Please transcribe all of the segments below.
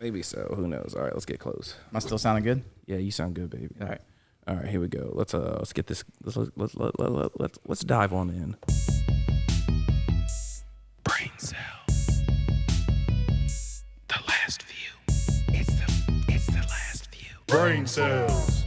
Maybe so. Who knows? All right, let's get close. Am I still sounding good? Yeah, you sound good, baby. All right. All right, here we go. Let's get this. Let's dive on in. Brain cells. The last view. It's the last view. Brain cells.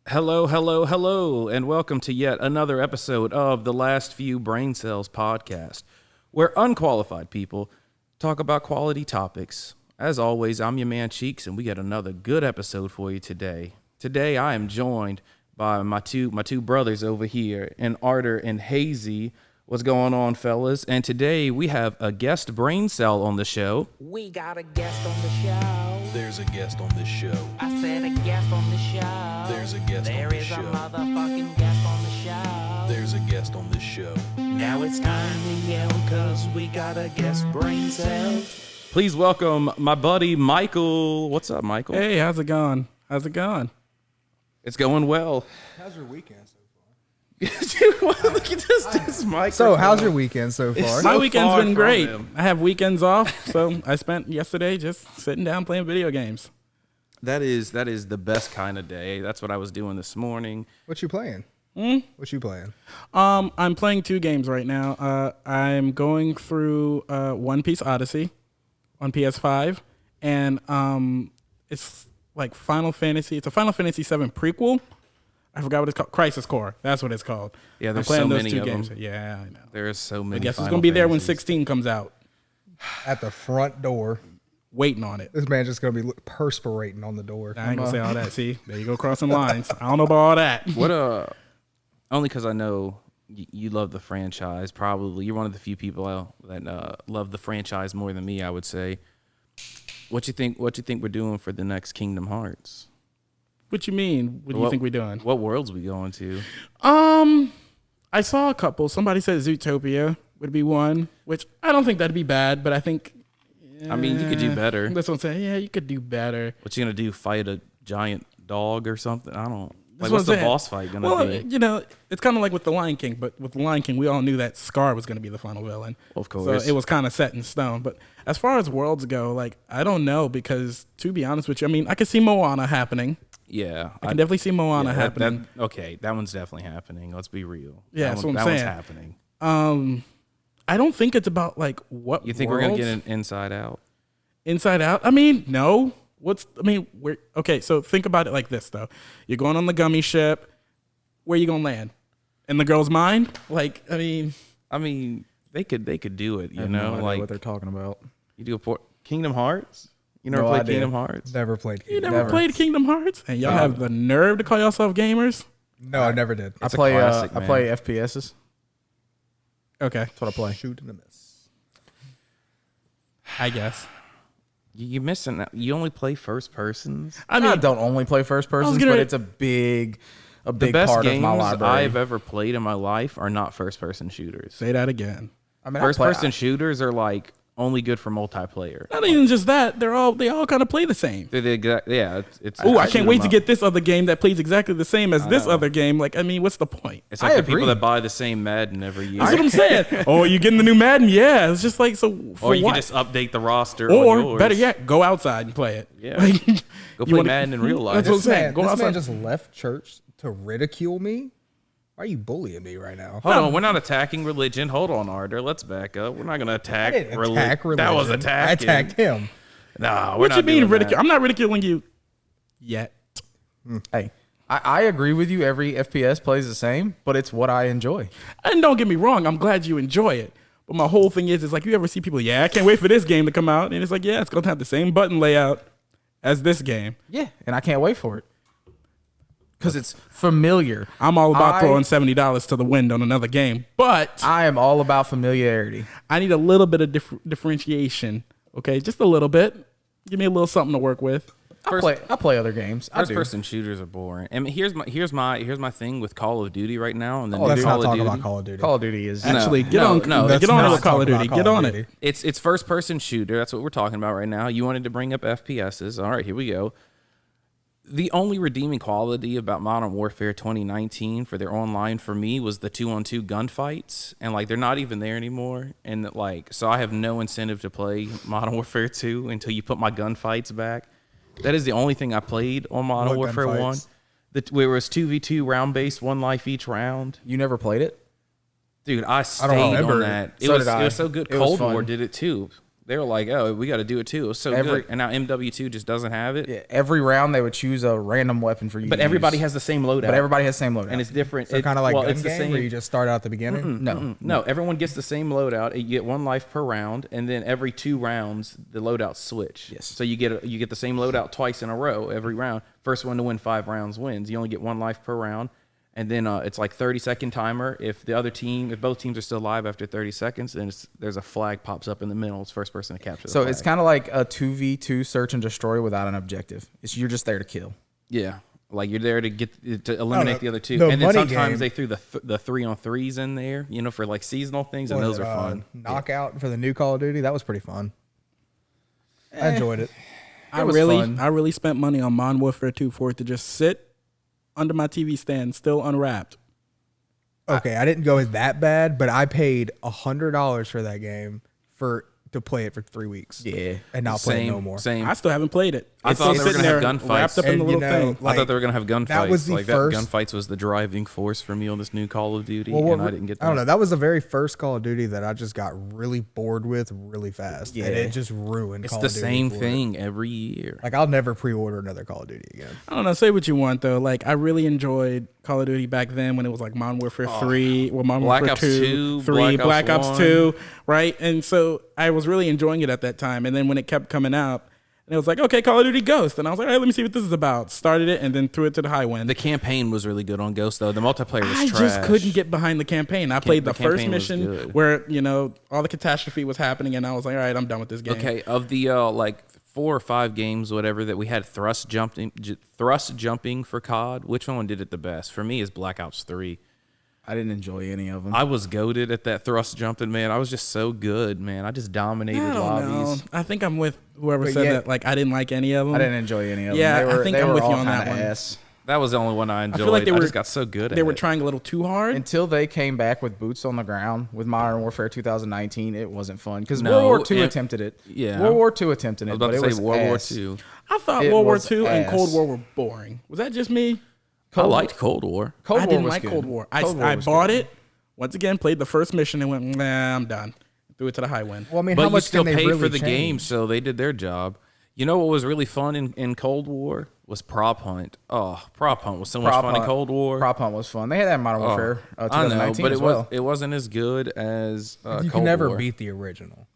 Hello, and welcome to yet another episode of the Last Few Brain Cells podcast, where unqualified people talk about quality topics. As always, I'm your man Cheeks, and we got another good episode for you today. Today, I am joined by my two brothers over here, and Arter and Hazey. What's going on, fellas? And today we have a guest brain cell on the show. We got a guest on the show. There's a guest on this show. I said a guest on the show. There's a guest on There this is show. a motherfucking guest on the show. There's a guest on this show. Now it's time to yell, cause we got a guest brain cell. Please welcome my buddy Michael. What's up, Michael? Hey, how's it going? It's going well. How's your weekend so far? Dude, look at this microphone. So, how's your weekend so far? My So weekend's far been from great. him. I have weekends off, so I spent yesterday just sitting down playing video games. That is the best kind of day. That's what I was doing this morning. What you playing? What you playing? I'm playing two games right now. I'm going through One Piece Odyssey on PS5, and it's like Final Fantasy. It's a Final Fantasy VII prequel. I forgot what it's called. Crisis Core. That's what it's called. Yeah, I'm there's playing so those many two of games. them. Yeah, I know. There's so many. I guess it's Final gonna be there when Fantasies. 16 comes out. At the front door. Waiting on it. This man just gonna be perspirating on the door. I ain't gonna say all that. See, there you go, crossing lines. I don't know about all that. What only because I know you love the franchise. Probably you're one of the few people that love the franchise more than me. I would say. What you think we're doing for the next Kingdom Hearts? What you mean? What do you think we're doing? What worlds we going to? I saw a couple. Somebody said Zootopia would be one, which I don't think that'd be bad, but I think. I mean, you could do better. That's what I'm saying. Yeah, you could do better. What you gonna do? Fight a giant dog or something? I don't. That's What's what the I'm saying. boss fight gonna be? You know, it's kind of like with The Lion King, but with The Lion King, we all knew that Scar was going to be the final villain. Of course. So it was kind of set in stone. But as far as worlds go, like, I don't know, because to be honest with you, I mean, I could see Moana happening. Yeah, I can definitely see Moana yeah, happening. That one's definitely happening. Let's be real. Yeah, that that's what I'm that saying. one's happening. I don't think it's about, like, what You think we're gonna worlds? get an Inside Out? Inside Out? I mean, no. Okay, so think about it like this, though. You're going on the gummy ship. Where you gonna land? In the girl's mind? Like, I mean, they could do it. You I have know, no idea like what they're talking about. you do a Kingdom Hearts. You never No played idea. Kingdom Hearts? Never played. you Kingdom. never played Kingdom Hearts? And y'all have the nerve to call yourself gamers? No, I never did. I It's a play classic, I man. play FPSs. Okay, That's what I play. Shoot and a miss. I guess. You're missing. You only play first persons. I mean, I don't only play first persons, gonna- but it's a big The big best part games of my library. I've ever played in my life are not first person shooters. say that again. I mean, First person shooters are like only good for multiplayer. Not even just that. They all kind of play the same. They're the exact. Yeah, it's. Oh, I shoot can't 'em wait to up. get this other game that plays exactly the same as this other game. Like, I mean, what's the point? It's like I the agree. people that buy the same Madden every year. That's what I'm saying. Oh, you getting the new Madden? Yeah, it's just like, so for Or you what? can just update the roster. on Or yours. better yet, go outside and play it. Yeah. Like, Go you play wanna- Madden in real life. That's what I'm This saying. man, Go this man outside. just left church to ridicule me. Why are you bullying me right now? Hold on, we're not attacking religion. Hold on, Arter. Let's back up. We're not going to I attack, didn't attack religion. That was attacking. I attacked him. Nah, we're What not you mean doing ridicule? that. I'm not ridiculing you yet. Hey, I agree with you. Every FPS plays the same, but it's what I enjoy. And don't get me wrong, I'm glad you enjoy it. But my whole thing is like, you ever see people, I can't wait for this game to come out. And it's like, yeah, it's going to have the same button layout as this game. Yeah, and I can't wait for it because it's familiar. I'm all about I- throwing $70 to the wind on another game. But I am all about familiarity. I need a little bit of differentiation. Okay, just a little bit. Give me a little something to work with. I play other games. I First do. person shooters are boring. I mean, here's my thing with Call of Duty right now. And then Let's Call not of talk Duty. about Call of Duty. Call of Duty is Actually, get no, on no, get on let's it not with Call talk of Duty. about Get Call on of it. Duty. It's first person shooter. That's what we're talking about right now. You wanted to bring up FPSs. All right, here we go. The only redeeming quality about Modern Warfare 2019 for their online for me was the 2-on-2 gunfights, and like they're not even there anymore. And like, so I have no incentive to play Modern Warfare 2 until you put my gunfights back. That is the only thing I played on Modern What Warfare 1. gunfights? Where it was 2v2 round based, 1 life each round. You never played it? Dude, I don't stayed remember on it. that. It So was did I. it was so good. It was Cold War fun. did it too. They were like, "Oh, we got to do it too." It was so good. And now MW2 just doesn't have it. Yeah, every round they would choose a random weapon for you. But to everybody use. has the same loadout. But everybody has the same loadout. and it's different. So kind of like gun it's the game same. where you just start out at the beginning. no. Everyone gets the same loadout. You get 1 life per round, and then every 2 rounds the loadouts switch. Yes. So you get the same loadout twice in a row every round. First one to win 5 rounds wins. You only get 1 life per round, and then it's like 30-second timer. If both teams are still alive after 30 seconds, then there's a flag pops up in the middle. It's first person to capture. So the it's flag. kind of like a 2v2 search and destroy without an objective. You're just there to kill. Yeah, like you're there to eliminate the other 2, the and then money sometimes game- they threw the 3-on-3s in there, for like seasonal things, and What those was are it, fun. Knockout for the new Call of Duty. That was pretty fun. I enjoyed it. I was really, fun. I really spent money on Modern Warfare 2 for it to just sit under my TV stand, still unwrapped. Okay, I didn't go that bad, but I paid $100 for that game to play it for 3 weeks. Yeah. And not play it no more. Same. I still haven't played it. I It's thought still they were sitting gonna have there gunfights. wrapped up in the And, little thing. I thought they were gonna have gunfights. that was the first- gunfights was the driving force for me on this new Call of Duty, Well, and I didn't get that. I don't know. That was the very first Call of Duty that I just got really bored with really fast. Yeah. And it just ruined It's Call the of Duty same for it. thing every year. Like, I'll never pre-order another Call of Duty again. I don't know. Say what you want though. Like I really enjoyed Call of Duty back then when it was like Modern Warfare 3, or Modern Black Warfare Ops 2, 2, 3, Black Black Ops Ops 1. 2, right? And so I was really enjoying it at that time. And then when it kept coming out, and it was like, okay, Call of Duty Ghost, and I was like, all right, let me see what this is about. Started it and then threw it to the high wind. The campaign was really good on Ghost, though. The multiplayer was I trash. just couldn't get behind the campaign. I played the the first campaign was mission good. where all the catastrophe was happening, and I was like, all right, I'm done with this game. Okay, of the like 4 or 5 games, whatever, that we had thrust jumping for COD, which one did it the best? For me, is Black Ops 3. I didn't enjoy any of them. I was goated at that thrust jumping, man. I was just so good, man. I just dominated I don't know. lobbies. I think I'm with whoever But said yet- that. Like I didn't like any of them. I didn't enjoy any of them. Yeah, I think they I'm were with you all on that kinda one. ass. That was the only one I enjoyed. I feel like they were just got so good at They were it. trying a little too hard. Until they came back with boots on the ground with Modern Warfare 2019, it wasn't fun because No, World War II and- attempted it. yeah. World War II attempted I it, was about but to it say was World War ass. II. I thought It World War was II and ass. Cold War were boring. Was that just me? I liked Cold War. Cold I War didn't was like good. Cold War. Cold War I was bought good. it once again, played the first mission, and went, nah, I'm done. Threw it to the high wind. Well, I mean, But how you much still can they paid really for the change? game, so they did their job. You know what was really fun in Cold War was Prop Hunt. Oh, Prop Hunt was so much Prop fun in Hunt- Cold War. Prop Hunt was fun. They had that in Modern Oh, Warfare I know, 2019 but as it well. wasn't as good as You Cold can never War. beat the original.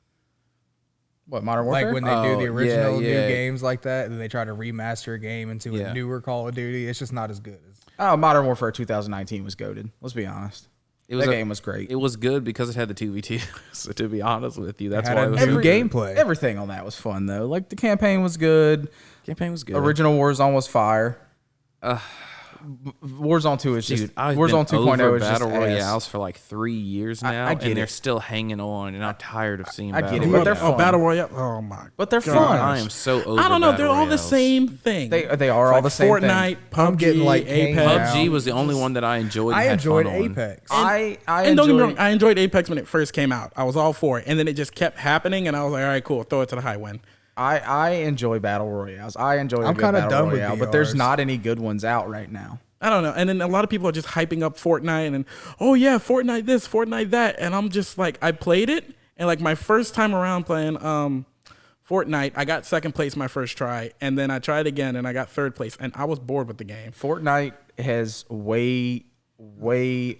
What, Modern Warfare? Like when they do Oh, the yeah, original yeah. new games like that, and then they try to remaster a game into Yeah. a newer Call of Duty, it's just not as good as. Oh, Modern Warfare 2019 was goated. Let's be honest. That game was great. It was good because it had the 2v2. So to be honest with you, that's had why a it was new so good. gameplay. Everything on that was fun though. Like the campaign was good. Campaign was good. Original Warzone was fire. Warzone 2 is just Dude, I've Warzone been 2.0 over is just Battle ass. Royales for like 3 years now, I get and they're it. still hanging on, and I'm tired of seeing I Battle get it, but they're Royale. fun. Battle Royale. Oh my. But they're God. fun. I am so over I don't know. They're Battle all the Royales. same thing. They are It's all like the same Fortnite, thing. PUBG, I'm getting, like, Apex. hanged PUBG was the only one that I enjoyed. And I had enjoyed fun on. Apex. I And don't get me enjoy- wrong, I enjoyed Apex when it first came out. I was all for it, and then it just kept happening, and I was like, all right, cool, throw it to the high wind. I enjoy Battle Royales. I enjoy a I'm good kinda Battle done with Royale, but there's BRs. not any good ones out right now. I don't know. And then a lot of people are just hyping up Fortnite and, oh yeah, Fortnite this, Fortnite that. And I'm just like, I played it. And like my first time around playing Fortnite, I got second place my first try. And then I tried again and I got third place. And I was bored with the game. Fortnite has way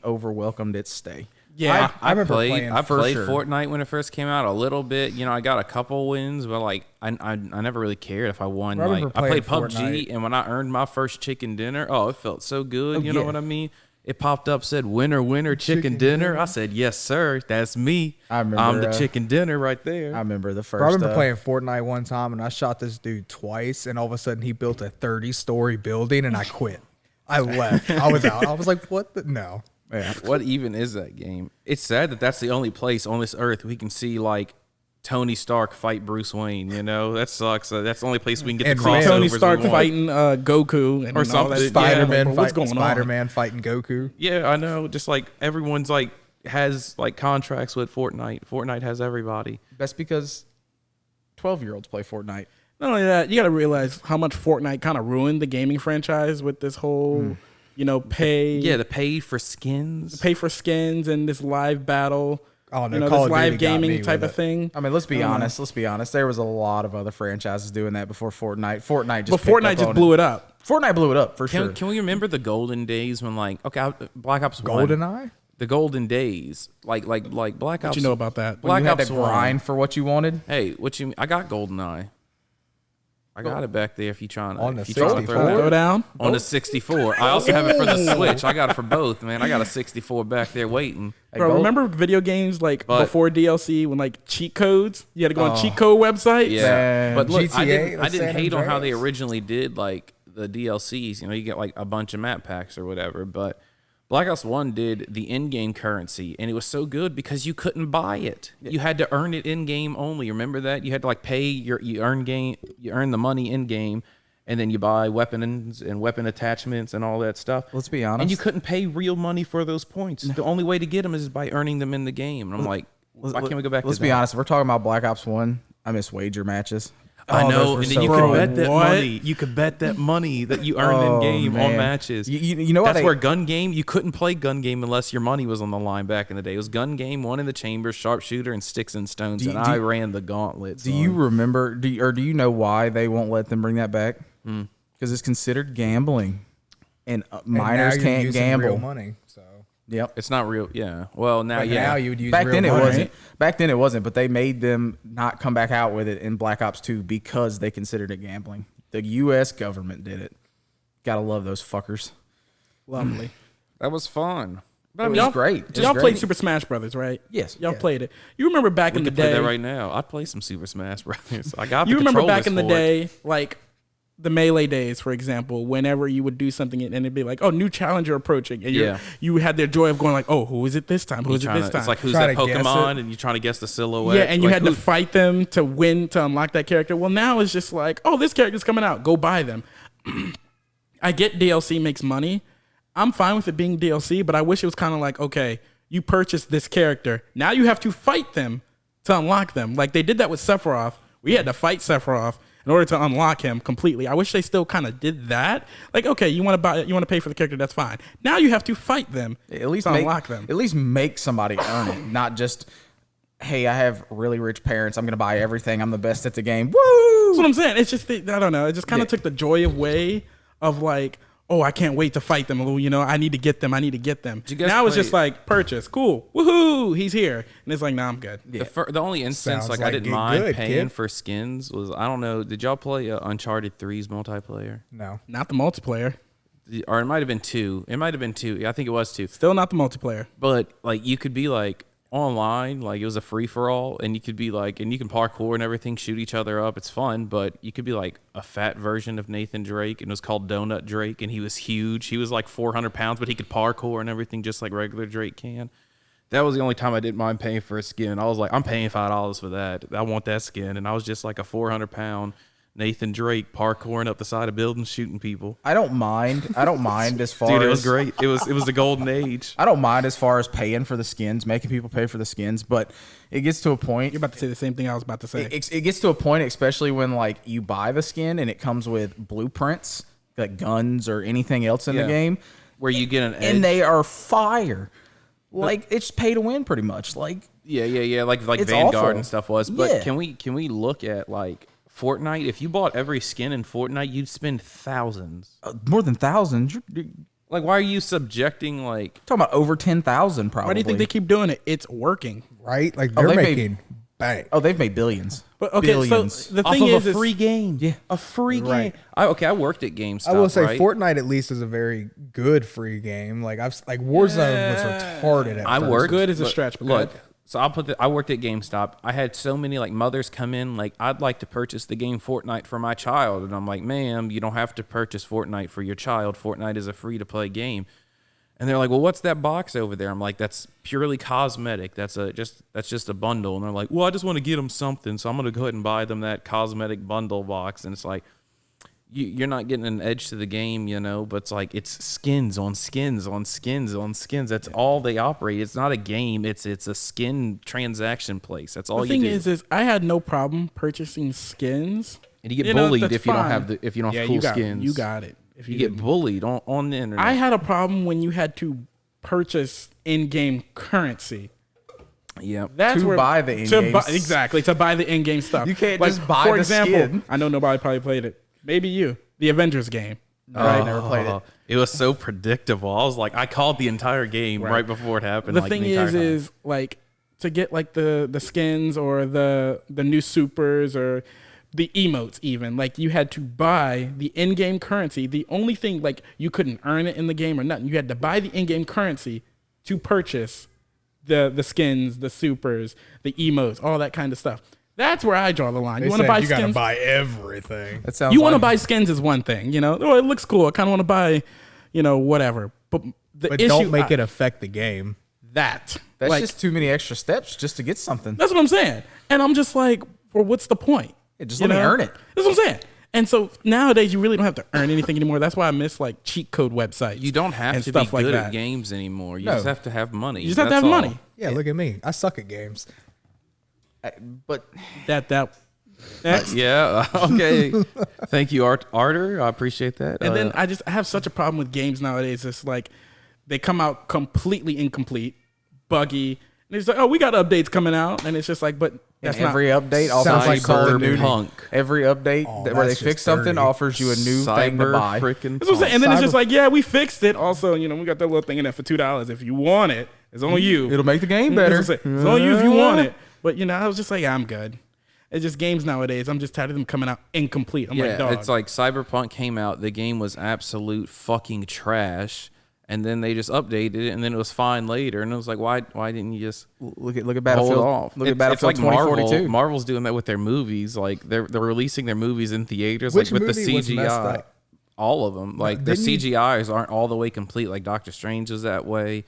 overwhelmed its stay. Yeah. I remember played playing for sure. Fortnite when it first came out a little bit. You know, I got a couple wins, but like I never really cared if I won. I remember Like I played playing PUBG, Fortnite. and when I earned my first chicken dinner, oh, it felt so good. You know yeah. what I mean? It popped up, said winner, winner, chicken dinner. I said, yes, sir, that's me. I remember, I'm the chicken dinner right there. I remember the first. I remember playing Fortnite one time, and I shot this dude twice, and all of a sudden he built a 30-story building, and I quit. I left. I was out. I was like, what the? No. What even is that game? It's sad that that's the only place on this earth we can see like Tony Stark fight Bruce Wayne. You know, that sucks. That's the only place we can get And the Man- crossovers. Tony we Stark want. fighting Goku and Or all something. that. Yeah, Spider-Man, Like, what's going on? Spider-Man fighting Goku. Yeah, I know. Just like everyone's like has like contracts with Fortnite. Fortnite has everybody. That's because 12-year-olds play Fortnite. Not only that, you got to realize how much Fortnite kind of ruined the gaming franchise with this whole, pay. Yeah, the pay for skins. Pay for skins and this live battle. Oh, no, this Call of live Duty got me gaming type with of it. thing. I mean, let's be honest. Let's be honest. There was a lot of other franchises doing that before Fortnite. Fortnite just Blew it up. Fortnite blew it up for sure. Can we remember the golden days when Black Ops 1, GoldenEye? the golden days, like Black Ops. What you know about that? When you had Ops to 1. grind for what you wanted. Hey, what you? I got GoldenEye. I got it back there. If you trying to On the if you trying to 64? throw that. Go down. On the 64. I also have it for the Switch. I got it for both, man. I got a 64 back there waiting. Bro, remember video games like But- before DLC when like cheat codes? You had to go on cheat code websites. Yeah, Man. but look, GTA, I didn't like San hate on how they Andreas. originally did like the DLCs. You know, you get like a bunch of map packs or whatever. But Black Ops 1 did the in-game currency, and it was so good because you couldn't buy it. You had to earn it in-game only. Remember that? You had to like pay you earn the money in-game, and then you buy weapons and weapon attachments and all that stuff. Let's be honest. And you couldn't pay real money for those points. The only way to get them is by earning them in the game. And I'm like, why can't we go back Let's to be that? honest. If we're talking about Black Ops 1, I miss wager matches. I Oh, know, those were and then so you fun. could bet that What? money. You could bet that money that you earned in game on man. matches. You know what That's they- where gun game. You couldn't play gun game unless your money was on the line back in the day. It was gun game, one in the chamber, sharpshooter, and sticks and stones. Do you- and do I you- ran the gauntlet. Do you remember? Do you know why they won't let them bring that back? Because it's considered gambling, and minors And now you're can't using gamble. real money. So Yep. It's not real. Yeah. Well, now but yeah. now you would use Back real then it money. wasn't. Back then it wasn't. But they made them not come back out with it in Black Ops 2 because they considered it gambling. The U.S. government did it. Gotta love those fuckers. Lovely. That was fun. But I mean, Y'all- it's great. It's Y'all great. played Super Smash Brothers, right? Yes. Y'all played it. You remember back We in the could play day? that right now. I'd play some Super Smash Brothers. I got. You the remember back controllers in the for it. day, like the Melee days, for example, whenever you would do something and it'd be like, oh, new challenger approaching. And Yeah. you had their joy of going like, oh, who is it this time? Who is it Trying this to- time? It's like who's Try that to guess Pokemon, it. and you're trying to guess the silhouette. yeah, and you Like, had to who- fight them to win, to unlock that character. Well, now it's just like, oh, this character's coming out. Go buy them. I get DLC makes money. I'm fine with it being DLC, but I wish it was kind of like, okay, you purchased this character. Now you have to fight them to unlock them. Like they did that with Sephiroth. We had to fight Sephiroth in order to unlock him completely. I wish they still kind of did that. Like, okay, you want to pay for the character, that's fine. Now you have to fight them At least to make, unlock them. At least make somebody earn it, not just, hey, I have really rich parents. I'm gonna buy everything. I'm the best at the game. Woo! That's what I'm saying. It's just, I don't know. It just kind of took the joy away of like, oh, I can't wait to fight them. You know, I need to get them. I need to get them. you guys Now it's play- just like, purchase. Cool. Woohoo. He's here. And it's like, nah, I'm good. The only instance Sounds like I like didn't get mind good, paying kid. for skins was I don't know. Did y'all play Uncharted 3's multiplayer? No. Not the multiplayer. Or it might have been 2. It might have been 2. I think it was 2. Still not the multiplayer. But like you could be like online, like it was a free for all, and you could be like, and you can parkour and everything, shoot each other up. It's fun, but you could be like a fat version of Nathan Drake, and it was called Donut Drake, and he was huge. He was like 400 pounds, but he could parkour and everything just like regular Drake can. That was the only time I didn't mind paying for a skin. I was like, I'm paying $5 for that. I want that skin, and I was just like a 400-pound Nathan Drake parkouring up the side of buildings, shooting people. I don't mind. I don't mind as far Dude, it as was great. It was the golden age. I don't mind as far as paying for the skins, making people pay for the skins, but it gets to a point. You're about to say the same thing I was about to say. It gets to a point, especially when like you buy the skin and it comes with blueprints, like guns or anything else in Yeah. the game, Where you get an edge. and they are fire. Like it's pay to win, pretty much. Like Yeah. Like It's Vanguard awful. and stuff was. But Yeah. can we look at like Fortnite? If you bought every skin in Fortnite, you'd spend thousands. more than thousands. You're Like, why are you subjecting like? talking about over 10,000, probably. Why do you think they keep doing it? It's working. Right? Like Oh, they're they made- making bank. Oh, they've made billions. But okay, Billions. so the Off thing of is, a free game. Yeah. A free Right. game. I worked at GameStop. I will say right? Fortnite at least is a very good free game. Like Warzone was retarded at I first. worked. Good is a look- stretch, but Look, good. so I worked at GameStop. I had so many like mothers come in like, I'd like to purchase the game Fortnite for my child, and I'm like, ma'am, you don't have to purchase Fortnite for your child. Fortnite is a free to play game. And they're like, well, what's that box over there? I'm like, that's purely cosmetic. That's just a bundle. And they're like, well, I just want to get them something, so I'm gonna go ahead and buy them that cosmetic bundle box. And it's like, you're not getting an edge to the game, but it's like it's skins on skins on skins on skins. That's all they operate. It's not a game. It's a skin transaction place. That's all The you thing do. is I had no problem purchasing skins. And you get bullied that's if you don't fine. have cool skins. You got it. If You get bullied on the internet. I had a problem when you had to purchase in-game currency. Yeah. That's To where, buy the in-game exactly, to buy the in-game stuff. You can't just buy for the example, skin. I know nobody probably played it. Maybe you. The Avengers game. I never played it. Oh, it was so predictable. I was like, I called the entire game right before it happened. The like, thing the entire time. is like to get like the skins or the new supers or the emotes even, like you had to buy the in-game currency. The only thing, like you couldn't earn it in the game or nothing. You had to buy the in-game currency to purchase the skins, the supers, the emotes, all that kind of stuff. That's where I draw the line. They You want to said buy you gotta skins? buy everything. That sounds. You want to like, buy skins is one thing, Oh, it looks cool. I kind of want to buy, whatever. But the But issue, don't make it affect the game. that. That's like, just too many extra steps just to get something. that's what I'm saying. And I'm just like, well, what's the point? Yeah, just let me earn it. That's what I'm saying. And so nowadays, you really don't have to earn anything anymore. That's why I miss like cheat code websites. You don't have and to be stuff like good that. at games anymore. You No. just have to have money. You just have to That's have all. money. Yeah, look at me. I suck at games. But Next. Yeah. Okay. Thank you, Arter. I appreciate that. And then I have such a problem with games nowadays. It's like they come out completely incomplete, buggy. And it's like, oh, we got updates coming out. And it's just like, but that's not. every update Sounds offers like you something Call of new. Duty. Punk. Every update where they that's fix just something dirty. offers you a new thing to buy. Freaking That's what I'm saying. And then it's Cyber- just like, yeah, we fixed it. Also, we got that little thing in there for $2. If you want it, it's on you. It'll make the game better. It's on you if you want it. But I was just like, I'm good. It's just games nowadays. I'm just tired of them coming out incomplete. I'm like, Yeah, dog. it's like Cyberpunk came out. The game was absolute fucking trash. And then they just updated it, and then it was fine later. And it was like, why didn't you just Look at hold Battlefield. off? Look at It's Battlefield like Marvel. 2042. Marvel's doing that with their movies. Like they're releasing their movies in theaters, Which like with the movie was messed CGI. up? All of them, like the didn't you- CGIs aren't all the way complete. Like Doctor Strange was that way.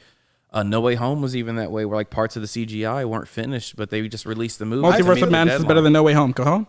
No Way Home was even that way, where like parts of the CGI weren't finished, but they just released the movie. to Multiverse meet of the Madness is deadline. better than No Way Home. Go home.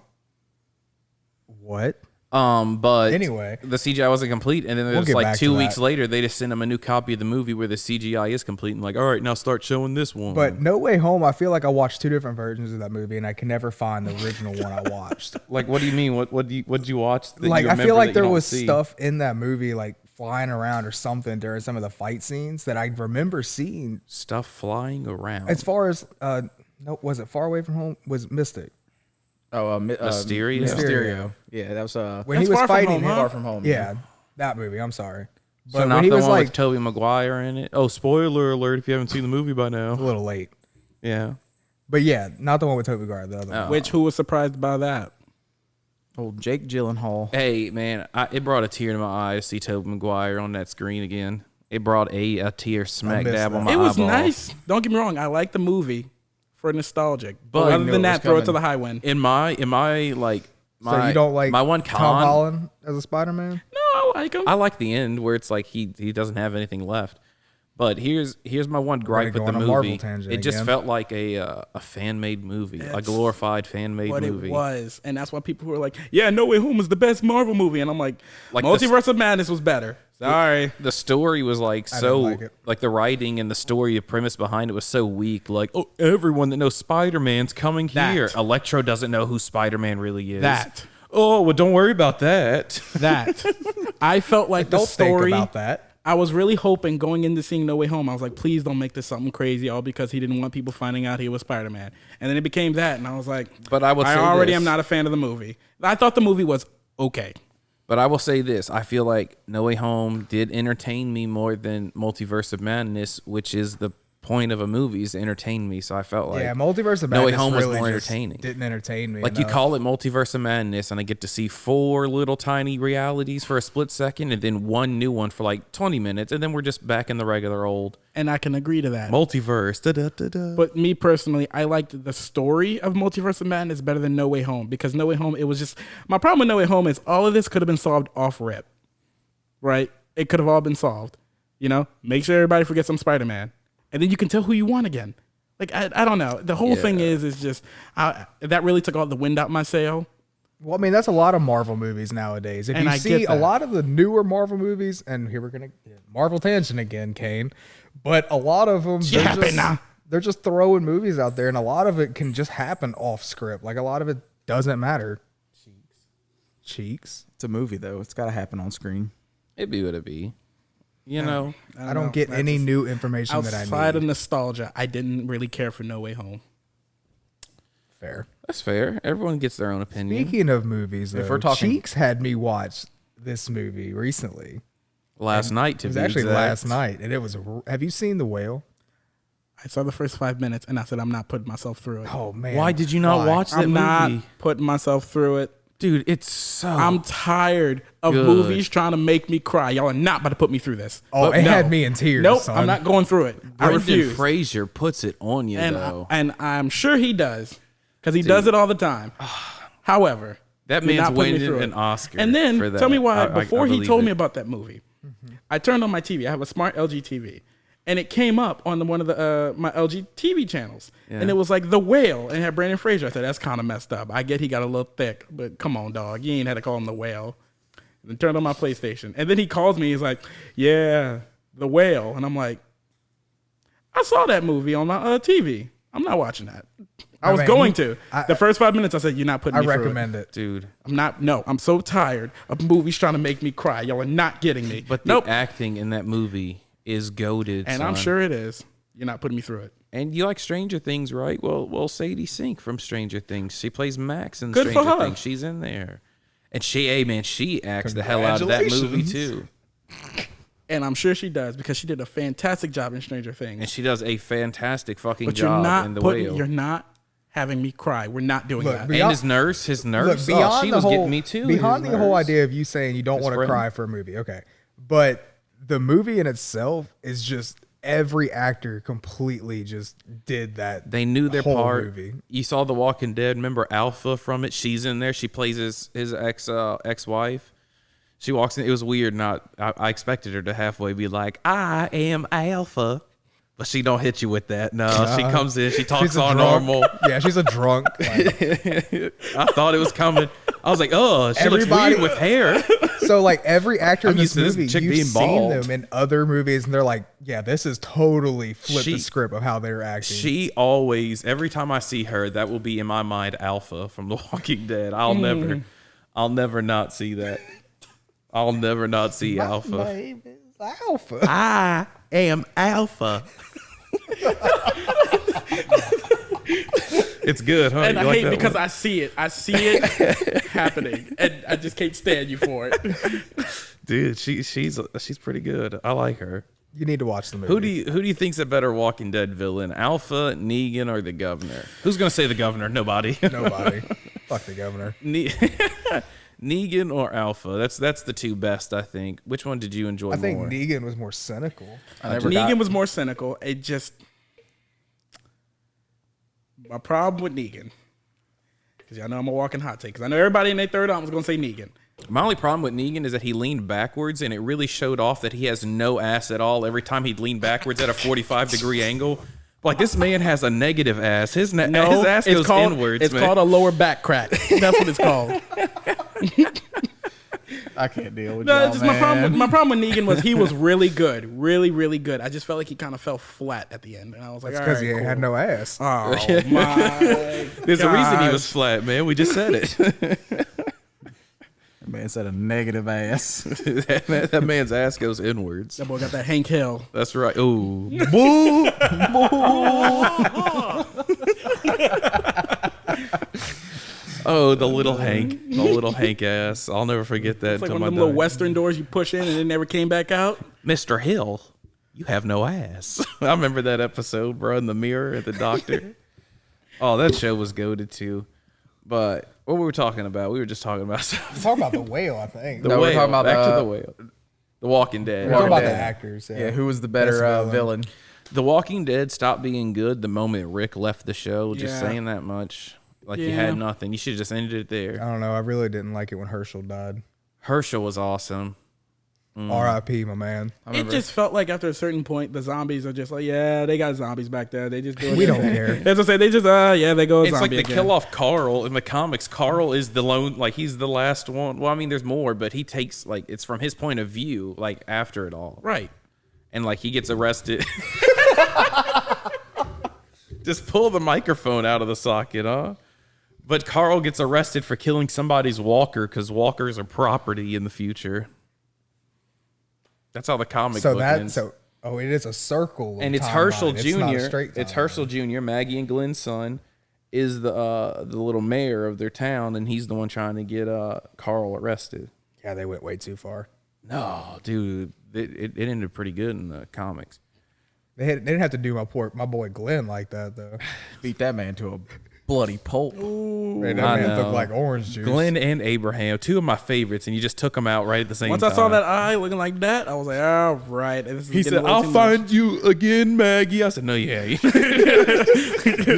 What? But Anyway. the CGI wasn't complete, and then it We'll was get like back 2 to weeks that. later they just sent them a new copy of the movie where the CGI is complete, and like, all right, now start showing this one. But No Way Home, I feel like I watched two different versions of that movie, and I can never find the original one I watched. like, what do you mean? What'd you watch? That Like you I remember feel that like you there don't was see? stuff in that movie like flying around or something during some of the fight scenes that I remember seeing. Stuff flying around. As far as no, was it Far Away from Home? Was Mystic Oh, Mysterio? Mysterio. Yeah, that was when That's he was Far From fighting Home, him? huh? Far From Home. Yeah, that movie. I'm sorry, so but not when he the was one like with Tobey Maguire in it. Oh, spoiler alert! If you haven't seen the movie by a now, little late, yeah. but yeah, not the one with Tobey Maguire. The other one. Who was surprised by that? Old Jake Gyllenhaal. Hey man, it brought a tear to my eye to see Tobey Maguire on that screen again. It brought a tear smack missed dab on that. my It was eyeball. nice. Don't get me wrong. I like the movie for nostalgic. But But- other knew than it was that, throw it to coming. the high wind. In my like So my you don't like my one Tom con. Holland as a Spider-Man? No, I like him. I like the end where it's like he doesn't have anything left. But here's my one gripe go with the on a Marvel movie. tangent It just again. felt like a fan made movie, a glorified fan made what movie. it was. And that's why people were like, yeah, No Way Home is the best Marvel movie. And I'm like Like Multiverse of Madness was better. Sorry. The story was like didn't so like it. like the writing and the story, the premise behind it was so weak. Like, oh, everyone that knows Spider-Man's coming That. here. Electro doesn't know who Spider-Man really is. That. Oh, well, don't worry about that. That. I felt like the Don't story. think about that. I was really hoping going into seeing No Way Home, I was like, please don't make this something crazy, all because he didn't want people finding out he was Spider-Man. And then it became that, and I was like, But I would say already this. am not a fan of the movie. I thought the movie was okay. But I will say this. I feel like No Way Home did entertain me more than Multiverse of Madness, which is the point of a movie, is to entertain me. So I felt like Yeah, Multiverse of No Way Madness Home was really more just entertaining. Didn't entertain me. Like you enough. call it Multiverse of Madness, and I get to see 4 little tiny realities for a split second, and then one new one for like 20 minutes, and then we're just back in the regular old And I can agree to that. multiverse. Da-da-da-da. But me personally, I liked the story of Multiverse of Madness better than No Way Home, because No Way Home, it was just, my problem with No Way Home is all of this could have been solved off rip, right? It could have all been solved. You know, make sure everybody forgets I'm Spider-Man, and then you can tell who you want again. Like I don't know. The whole thing is just that really took all the wind out my sail. Well, I mean, that's a lot of Marvel movies nowadays. If And you I see get a that. lot of the newer Marvel movies, and here we're gonna Marvel tangent again, Kane. But a lot of them, they're just throwing movies out there, and a lot of it can just happen off script. Like a lot of it doesn't matter. Cheeks. It's a movie though. It's got to happen on screen. It be what it be. You know, I don't get any new information that I Outside of need. nostalgia, I didn't really care for No Way Home. Fair. that's fair. Everyone gets their own opinion. Speaking of movies, though, we're talking- Cheeks had me watch this movie recently. Last night, to It was be actually exact. last night, and it was. Have you seen The Whale? I saw the first 5 minutes, and I said I'm not putting myself through it. Oh man, Why did you not Why? watch that I'm movie? not putting myself through it. Dude, it's so. I'm tired of Good. movies trying to make me cry. Y'all are not about to put me through this. Oh, But it no. had me in tears. Nope, son. I'm not going through it. I Brendan refuse. Fraser puts it on you, though. And I'm sure he does, because he does it all the time. However, That you're man's not putting me winning through an it. Oscar And then for that. tell me why. I Before he believe told it. me about that movie, I turned on my TV. I have a smart LG TV, and it came up on one of the my LG TV channels, and it was like The Whale, and it had Brandon Fraser. I said that's kind of messed up. I get he got a little thick, but come on, dog, you ain't had to call him The Whale. And then turned on my PlayStation, and then he calls me. He's like, "Yeah, The Whale," and I'm like, "I saw that movie on my TV. I'm not watching that." I was mean, going to. The first 5 minutes, I said, "You're not putting I me through it." recommend it. Dude. I'm not. No, I'm so tired of movies trying to make me cry. Y'all are not getting me. But the nope. acting in that movie is goated. And I'm sure it is. You're not putting me through it. And you like Stranger Things, right? Well, Sadie Sink from Stranger Things. She plays Max in Good for Stranger her. Things. She's in there. And she acts the hell out of that movie too. And I'm sure she does because she did a fantastic job in Stranger Things. And she does a fantastic fucking But you're job not in The putting. Whale. You're not having me cry. We're not doing Look, that. beyond- And his nurse, Look, oh, she was getting me too. Beyond his the whole nurse. idea of you saying you don't His want to friend. cry for a movie, okay, but the movie in itself is just every actor completely just did that. They knew their whole part. Movie. You saw The Walking Dead. Remember Alpha from it? She's in there. She plays his ex-wife. She walks in. It was weird. I expected her to halfway be like, "I am Alpha," but she don't hit you with that. No, she comes in. She talks She's a all drunk. normal. Yeah, she's a drunk. Like, I thought it was coming. I was like, "Oh, she Everybody- looks weird with hair." so like every actor in I'm this used to this movie, chick you've being seen bald. them in other movies, and they're like, yeah, this is totally flipped the She- script of how they're acting. She always, every time I see her, that will be in my mind Alpha from The Walking Dead. I'll never not see that. I'll never not see Alpha. My name is Alpha. I am Alpha. It's good, huh? And You I like hate that because one? I see it. I see it happening, and I just can't stand you for it. Dude, she's pretty good. I like her. You need to watch the movie. Who do you think's a better Walking Dead villain, Alpha, Negan, or the Governor? Who's gonna say the Governor? Nobody. Nobody. Fuck the governor. Negan or Alpha? That's the two best, I think. Which one did you enjoy I think more? Negan was more cynical. Negan was more cynical. It just my problem with Negan, because y'all know I'm a walking hot take. Because I know everybody in their third arm was gonna say Negan. My only problem with Negan is that he leaned backwards, and it really showed off that he has no ass at all every time he'd lean backwards at a 45-degree angle. Like, this man has a negative ass. His ass goes inwards, It's man. called a lower back crack. That's what it's called. I can't deal with No, y'all, it's just my problem. man. My problem with Negan was he was really good, really, really good. I just felt like he kind of fell flat at the end, and I was like, all Because right, he cool. had no ass. Oh my! There's a reason he gosh. was flat, man. We just said it. That man said a negative ass. that man's ass goes inwards. That boy got that Hank Hill. That's right. Ooh. Oh, the little Hank ass. I'll never forget that It's like until one my of them little dying. Western doors you push in and it never came back out. Mr. Hill, you have no ass. I remember that episode, bro, in the mirror at the doctor. Oh, that show was goated too. But what were we talking about? We were just talking about We're talking about the whale, I think. the No, we're whale. talking about Back to the- the whale. The Walking Dead. We're talking about Dead. the actors. Yeah, who was the better Best villain? The Walking Dead stopped being good the moment Rick left the show. Just Yeah. saying that much. Like, you Yeah. had nothing. You should have just ended it I there. don't know. I really didn't like it when Herschel died. Herschel was awesome. R.I.P. my man. It just felt like after a certain point, the zombies are just like, yeah, they got zombies back there. They just do it. We don't care. As I say, they just, yeah, they go It's zombie like they again. kill off Carl in the comics. Carl is the lone, like he's the last one. Well, I mean, there's more, but he takes like it's from his point of view, like after it all, Right. and like he gets arrested. Just pull the microphone out of the socket, huh? But Carl gets arrested for killing somebody's walker because walkers are property in the future. That's how the comic book ends. It is a circle. Of And it's timeline. Herschel It's not a Jr. straight It's timeline. Herschel Jr. Maggie and Glenn's son is the little mayor of their town, and he's the one trying to get Carl arrested. Yeah, they went way too far. No, dude, it ended pretty good in the comics. They didn't have to do my boy Glenn like that though. Beat that man to a bloody pulp. Man, that I man know. looked like orange juice. Glenn and Abraham, two of my favorites, and you just took them out right at the same Once time. I saw that eye looking like that, I was like, all right. This is He getting said, way "I'll too find much." you again, Maggie." I said, "No, you ain't. You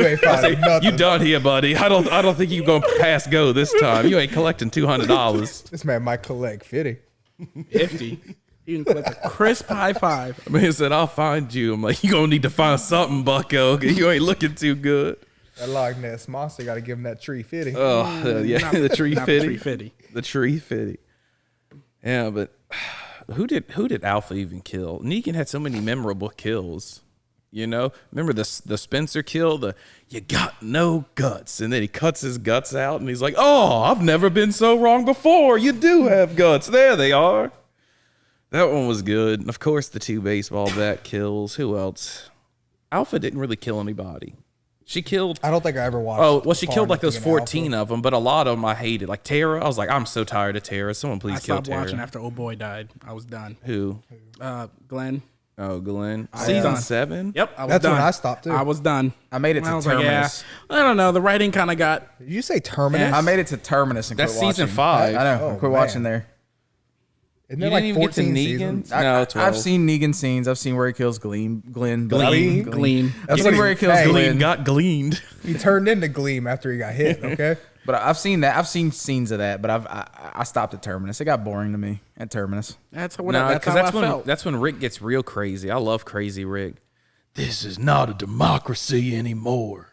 ain't finding nothing. You done here, buddy. I don't think you gonna pass go this time. You ain't collecting $200." This man might collect 50. 50. You can collect a crisp high five. Man said, "I'll find you." I'm like, "You gonna need to find something, Bucko. 'Cause you ain't looking too good." That Loch Ness monster got to give him that tree 50. Oh, yeah, Not- the tree not fitty. 350. The tree fitty. Yeah, but who did Alpha even kill? Negan had so many memorable kills. You know, remember the Spencer kill? You got no guts, and then he cuts his guts out, and he's like, "Oh, I've never been so wrong before. You do have guts. There they are." That one was good. And of course, the 2 baseball bat kills. Who else? Alpha didn't really kill anybody. She killed. I don't think I ever watched. Oh, well, she far killed like enough those to get 14 Alpha. of them, but a lot of them I hated. Like Tara, I was like, I'm so tired of Tara. Someone please I kill stopped Tara. watching after old boy died. I was done. Who? Glenn. Oh, Glenn. was Season done. 7? Yep, I was That's done. when I stopped, too. I was done. I made it to I was like, yeah, Terminus. I don't know. The writing kind of got. Did you say Terminus? I made it to Terminus and That's quit season watching. 5. I know. Oh, I quit man. watching there. Isn't You there didn't like even get to 14 Negan? seasons? No, 12. I've seen Negan scenes. I've seen where he kills Gleam. Glenn. Gleam. I've Yeah, seen where he kills hey, Glean Glenn. got gleaned. He turned into Gleam after he got hit. Okay. But I've seen that. I've seen scenes of that. But I stopped at Terminus. It got boring to me at Terminus. That's what. No, That's because how that's I when felt. that's when Rick gets real crazy. I love crazy Rick. This is not a democracy anymore.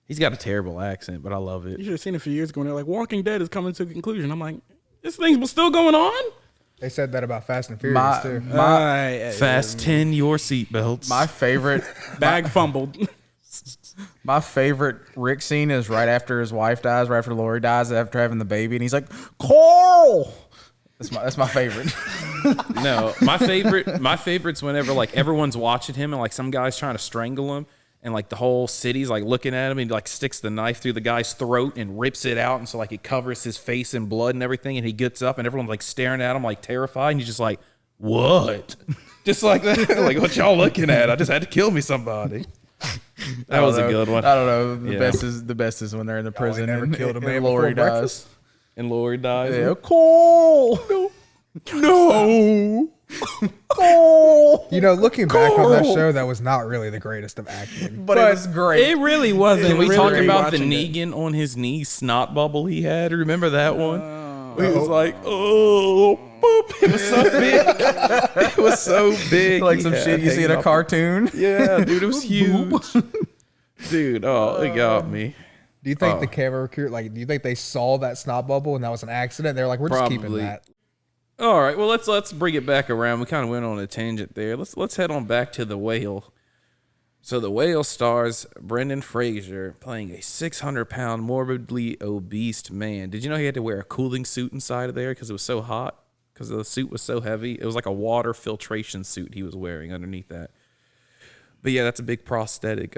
He's got a terrible accent, but I love You it. should have seen it a few years ago. And they're like, Walking Dead is coming to a conclusion. I'm like, this thing's still going on. They said that about Fast and Furious too. Fasten your seatbelts. My favorite. Bag fumbled. My favorite Rick scene is right after his wife dies, right after Lori dies, after having the baby, and he's like, "Carl." That's my favorite. No, my favorite's whenever like everyone's watching him and like some guy's trying to strangle him and like the whole city's like looking at him and he like sticks the knife through the guy's throat and rips it out and so like it covers his face in blood and everything and he gets up and everyone's like staring at him like terrified and he's just like, "What?" Just like that. Like, what y'all looking at? I just had to kill me somebody. That was a good one. I don't know. The Yeah. best is when they're in the prison never and, killed a and man Lori before dies. breakfast? And Lori dies. Yeah, Carl. No. Carl. You know, looking back on that show, that was not really the greatest of acting. But it was great. It really wasn't. Can we really talk about the watching it. Negan on his knee snot bubble he had? Remember that one? He was like, "Oh, boop." It was so big. It was so big. like He some had shit you see in hanging a off- cartoon. Yeah, dude, it was huge. Dude, oh, it got me. Do you think the camera crew, like, do you think they saw that snot bubble and that was an accident? They're like, we're just keeping Probably. that. All right, well let's bring it back around. We kind of went on a tangent there. Let's head on back to The Whale. So The Whale stars Brendan Fraser playing a 600-pound morbidly obese man. Did you know he had to wear a cooling suit inside of there because it was so hot? Because the suit was so heavy. It was like a water filtration suit he was wearing underneath that. But yeah, that's a big prosthetic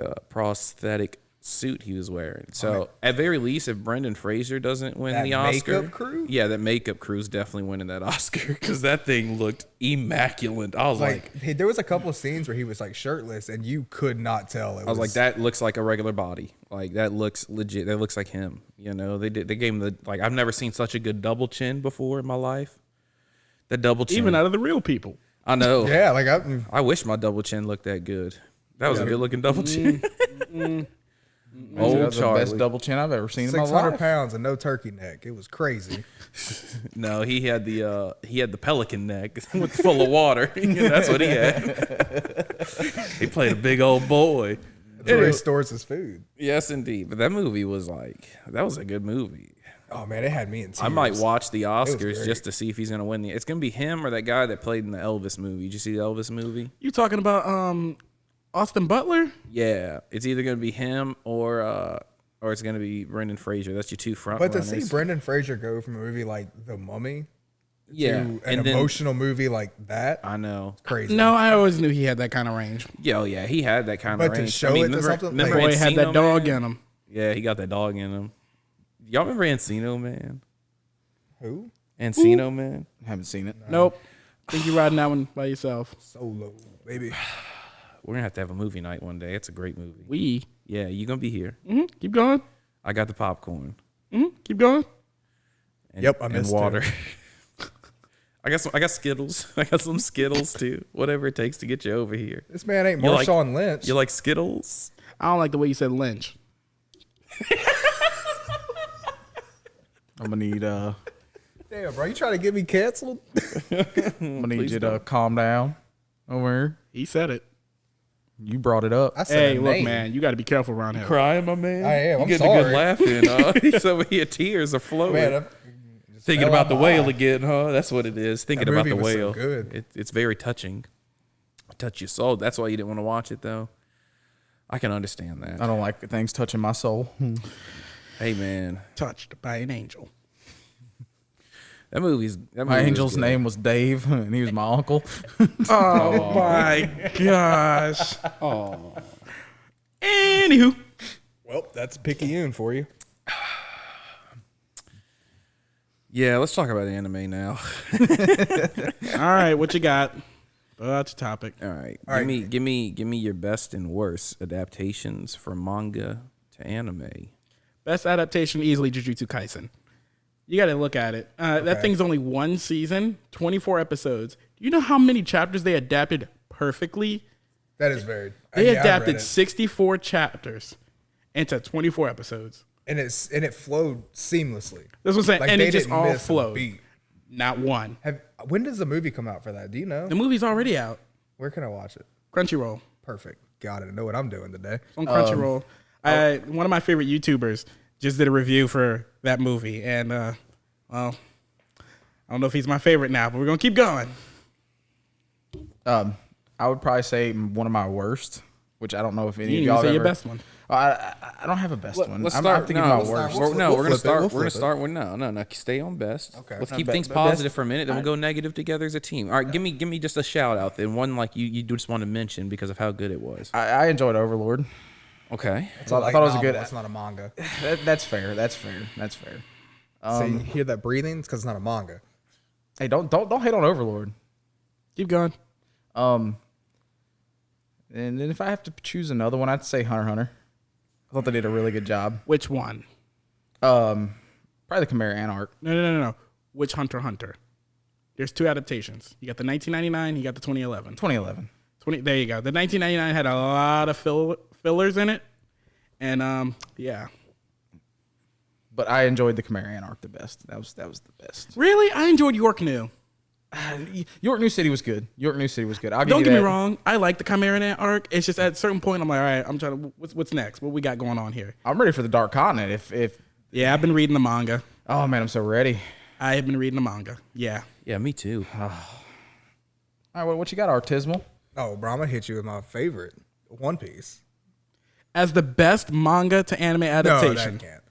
suit he was wearing. So at very least, if Brendan Fraser doesn't win That the Oscar, makeup crew? yeah, that makeup crew's definitely winning that Oscar because that thing looked immaculate. I was like, Like, hey, there was a couple of scenes where he was like shirtless and you could not tell. I was like, that looks like a regular body. Like that looks legit. That looks like him. You know, they gave him the like. I've never seen such a good double chin before in my life. The double chin, Even out of the real people. I know. Yeah, like I wish my double chin looked that good. That was a good looking double chin. Old That's the Charlie. best double chin I've ever seen in my 600 life. pounds and no turkey neck. It was crazy. No, he had the pelican neck with full of water. That's what he had. He played a big old boy. That's where he stores his food. Yes, indeed. But that movie was that was a good movie. Oh man, it had me in tears. I might watch the Oscars great. just to see if he's gonna win it's gonna be him or that guy that played in the Elvis movie. Did you see the Elvis movie? You talking about Austin Butler? Yeah, it's either gonna be him or it's gonna be Brendan Fraser. That's your two front But to runners. see Brendan Fraser go from a movie like The Mummy yeah, to an and then emotional movie like that, I know. crazy. No, I always knew he had that kind of range. Yeah, oh yeah, he had that kind But of to range. show it to remember, something, remember like- Boy had that Encino dog Man? in him. Yeah, he got that dog in him. Y'all remember Encino Man? Who? Encino Man. Haven't seen it. Nope. Think you're riding that one by yourself. Solo, baby. We're gonna have to have a movie night one day. It's a great movie. We. Yeah, you gonna be here. Keep going. I got the popcorn. Keep going. And, Yep, I and missed water. I got Skittles. I got some Skittles too. Whatever it takes to get you over here. This man ain't You like- Marshawn Lynch. You like Skittles? I don't like the way you said Lynch. I'm gonna need Damn, bro, you trying to get me canceled? you to calm down over here. He said it. You brought it up. I said Hey, a look, name. man, you got to be careful around here. Crying, my man. I am. You I'm getting a good sorry. laugh in, huh? Some of your tears are flowing. Man, I'm Thinking fell about out the my whale eye. again, huh? That's what it is. Thinking That about the movie was so whale. good. It's very touching. Touch your soul. That's why you didn't want to watch it, though. I can understand that. I don't like things touching my soul. Hey, man, Touched by an angel. that movie My was angel's good. name was Dave, and he was my uncle. Oh, my gosh. Oh. Anywho. Well, that's Picayune for you. Yeah, let's talk about anime now. All right, what you got? That's your topic. All right, All give me your best and worst adaptations from manga to anime. Best adaptation, easily Jujutsu Kaisen. You got to look at it. That thing's only one season, 24 episodes. Do you know how many chapters they adapted perfectly? That is very. They yeah, I read adapted it. 64 chapters into 24 episodes. and it flowed seamlessly. That's what I'm saying. Like, And they it just didn't all miss a flowed. beat. Not one. When does the movie come out for that? Do you know? The movie's already out. Where can I watch it? Crunchyroll. Perfect. Got it. I know what I'm doing today. It's on Crunchyroll. One of my favorite YouTubers just did a review for that movie. And, well, I don't know if he's my favorite now, but we're going to keep going. I would probably say one of my worst, which I don't know if any You of didn't y'all even say ever. your best one. I don't have a best one. Let's I'm start. thinking no, about worst. We're We'll gonna flip it. start. We'll We're gonna flip it. start with no. Stay on best. Okay. Let's No, keep be- things best- positive for a minute. Then we'll go negative together as a team. All right, give me just a shout out. Then one like you just want to mention because of how good it was. I enjoyed Overlord. Okay. I thought it was a good. It's not a manga. That's fair. That's fair. That's fair. So you hear that breathing? It's because it's not a manga. Hey, don't hate on Overlord. Keep going. And then if I have to choose another one, I'd say Hunter x Hunter. I thought they did a really good job. Which one? Probably the Chimera Anarch. No. Which Hunter x Hunter? There's two adaptations. You got the 1999, you got the 2011. 2011. There you go. The 1999 had a lot of fillers in it. And, yeah. But I enjoyed the Chimera Anarch the best. That was the best. Really? I enjoyed York New. York New City was good. York New City was good. I'll give Don't you get me that. wrong. I like the Chimera in that arc. It's just at a certain point, I'm like, all right, I'm trying to, what's next? What we got going on here? I'm ready for the Dark Continent. If Yeah, I've been reading the manga. oh man, I'm so ready. I have been reading the manga. Yeah. Yeah, me too. All right, what you got, Artismal? Oh, bro, I'm gonna hit you with my favorite, One Piece. As the best manga to anime No, adaptation. that can't.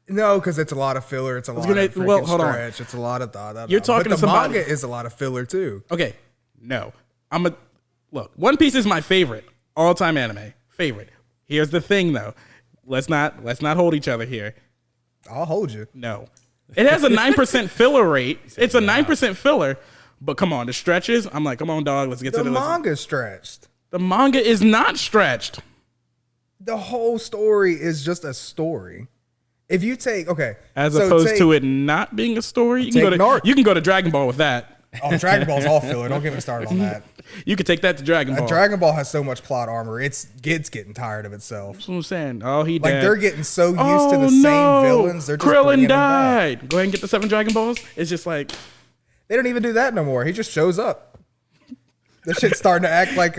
No, because it's a lot of filler. It's a lot gonna- of freaking well, hold on. stretch. It's a lot of You're talking but to the somebody- manga is a lot of filler too. Okay. No. Look, One Piece is my favorite all-time anime. Favorite. Here's the thing though. Let's not hold each other here. I'll hold you. No. It has a 9% filler rate. It's a 9% filler. But come on, the stretches, I'm like, come on, dog, let's get The to the manga stretched. The manga is not stretched. The whole story is just a story. If you take As opposed to it not being a story, you can Take Naruto. you can go to Dragon Ball with that. Oh, Dragon Ball's all filler. Don't get me started on that. You could take that to Dragon Ball. Dragon Ball has so much plot armor. It's getting tired of itself. That's what I'm saying. Oh, he Like dead. they're getting so used to the Oh, same no. villains. They're just bringing Krillin them back. died. Go ahead and get the 7 Dragon Balls. It's just like, They don't even do that no more. He just shows up. This shit's starting to act like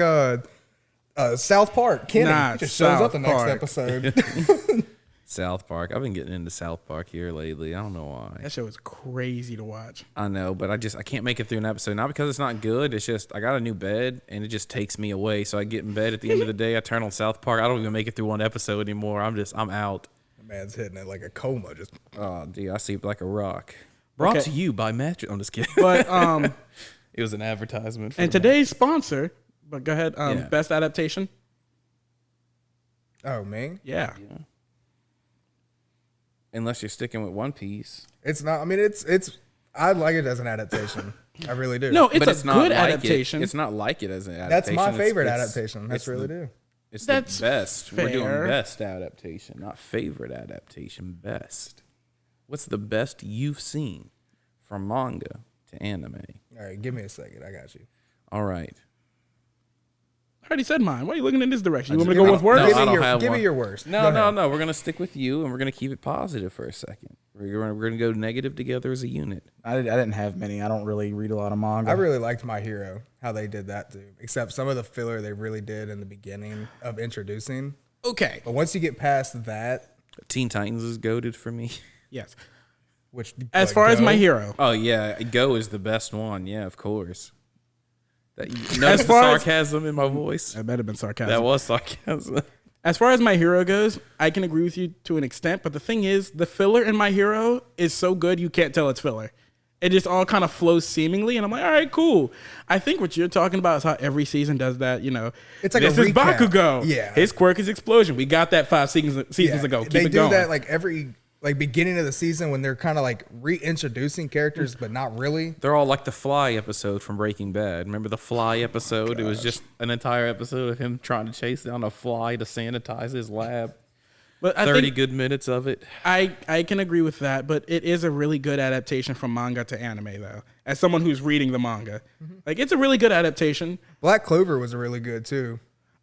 South Park. Kenny Nah, he just shows South up the next Park. episode. South Park. I've been getting into South Park here lately. I don't know why. that show is crazy to watch. I know, but I can't make it through an episode. Not because it's not good. It's just I got a new bed and it just takes me away. So I get in bed at the end of the day. I turn on South Park. I don't even make it through one episode anymore. I'm out. The man's hitting it like a coma. Just Oh, dude, I sleep like a rock. Brought Okay. to you by Mattress. I'm just kidding. But It was an advertisement. For and today's sponsor. But go ahead. Yeah. Best adaptation. oh man, Yeah. Unless you're sticking with One Piece. it's not. I mean, it's. I like it as an adaptation. I really do. No, it's But a it's not good like adaptation. It's not like it as an that's adaptation. my It's- favorite it's- adaptation. That's it's really the- do. It's That's the best. We're doing fair. best adaptation, not favorite adaptation. Best. What's the best you've seen from manga to anime? All right, give me a second. I got you. All right. I already said mine. Why are you looking in this direction? You want me to Give go me- with words? No, give I me don't your, have give one. me your worst. No, Go no, ahead. no. We're gonna stick with you, and we're gonna keep it positive for a second. We're gonna go negative together as a unit. I didn't have many. I don't really read a lot of manga. I really liked My Hero, how they did that too. Except some of the filler they really did in the beginning of introducing. Okay. But once you get past that, Teen Titans is goaded for me. Yes. which As like, far as Go, my hero. Oh yeah, Go is the best one. Yeah, of course. That, notice the far as- sarcasm in my voice. That better have been sarcasm. That was sarcasm. As far as my hero goes, I can agree with you to an extent, but the thing is, the filler in my hero is so good you can't tell it's filler. It just all kind of flows seemingly, and I'm like, all right, cool. I think what you're talking about is how every season does that. You know, It's like this a is recap. Bakugo. Yeah. his quirk is explosion. We got that 5 seasons ago. Keep they it do going. that like every beginning of the season when they're kind of like reintroducing characters, but not really. They're all like the Fly episode from Breaking Bad. Remember the Fly episode? It was just an entire episode of him trying to chase down a fly to sanitize his lab. But I 30 think good minutes of it. I can agree with that, but it is a really good adaptation from manga to anime, though. As someone who's reading the manga, like it's a really good adaptation. Black Clover was really good too.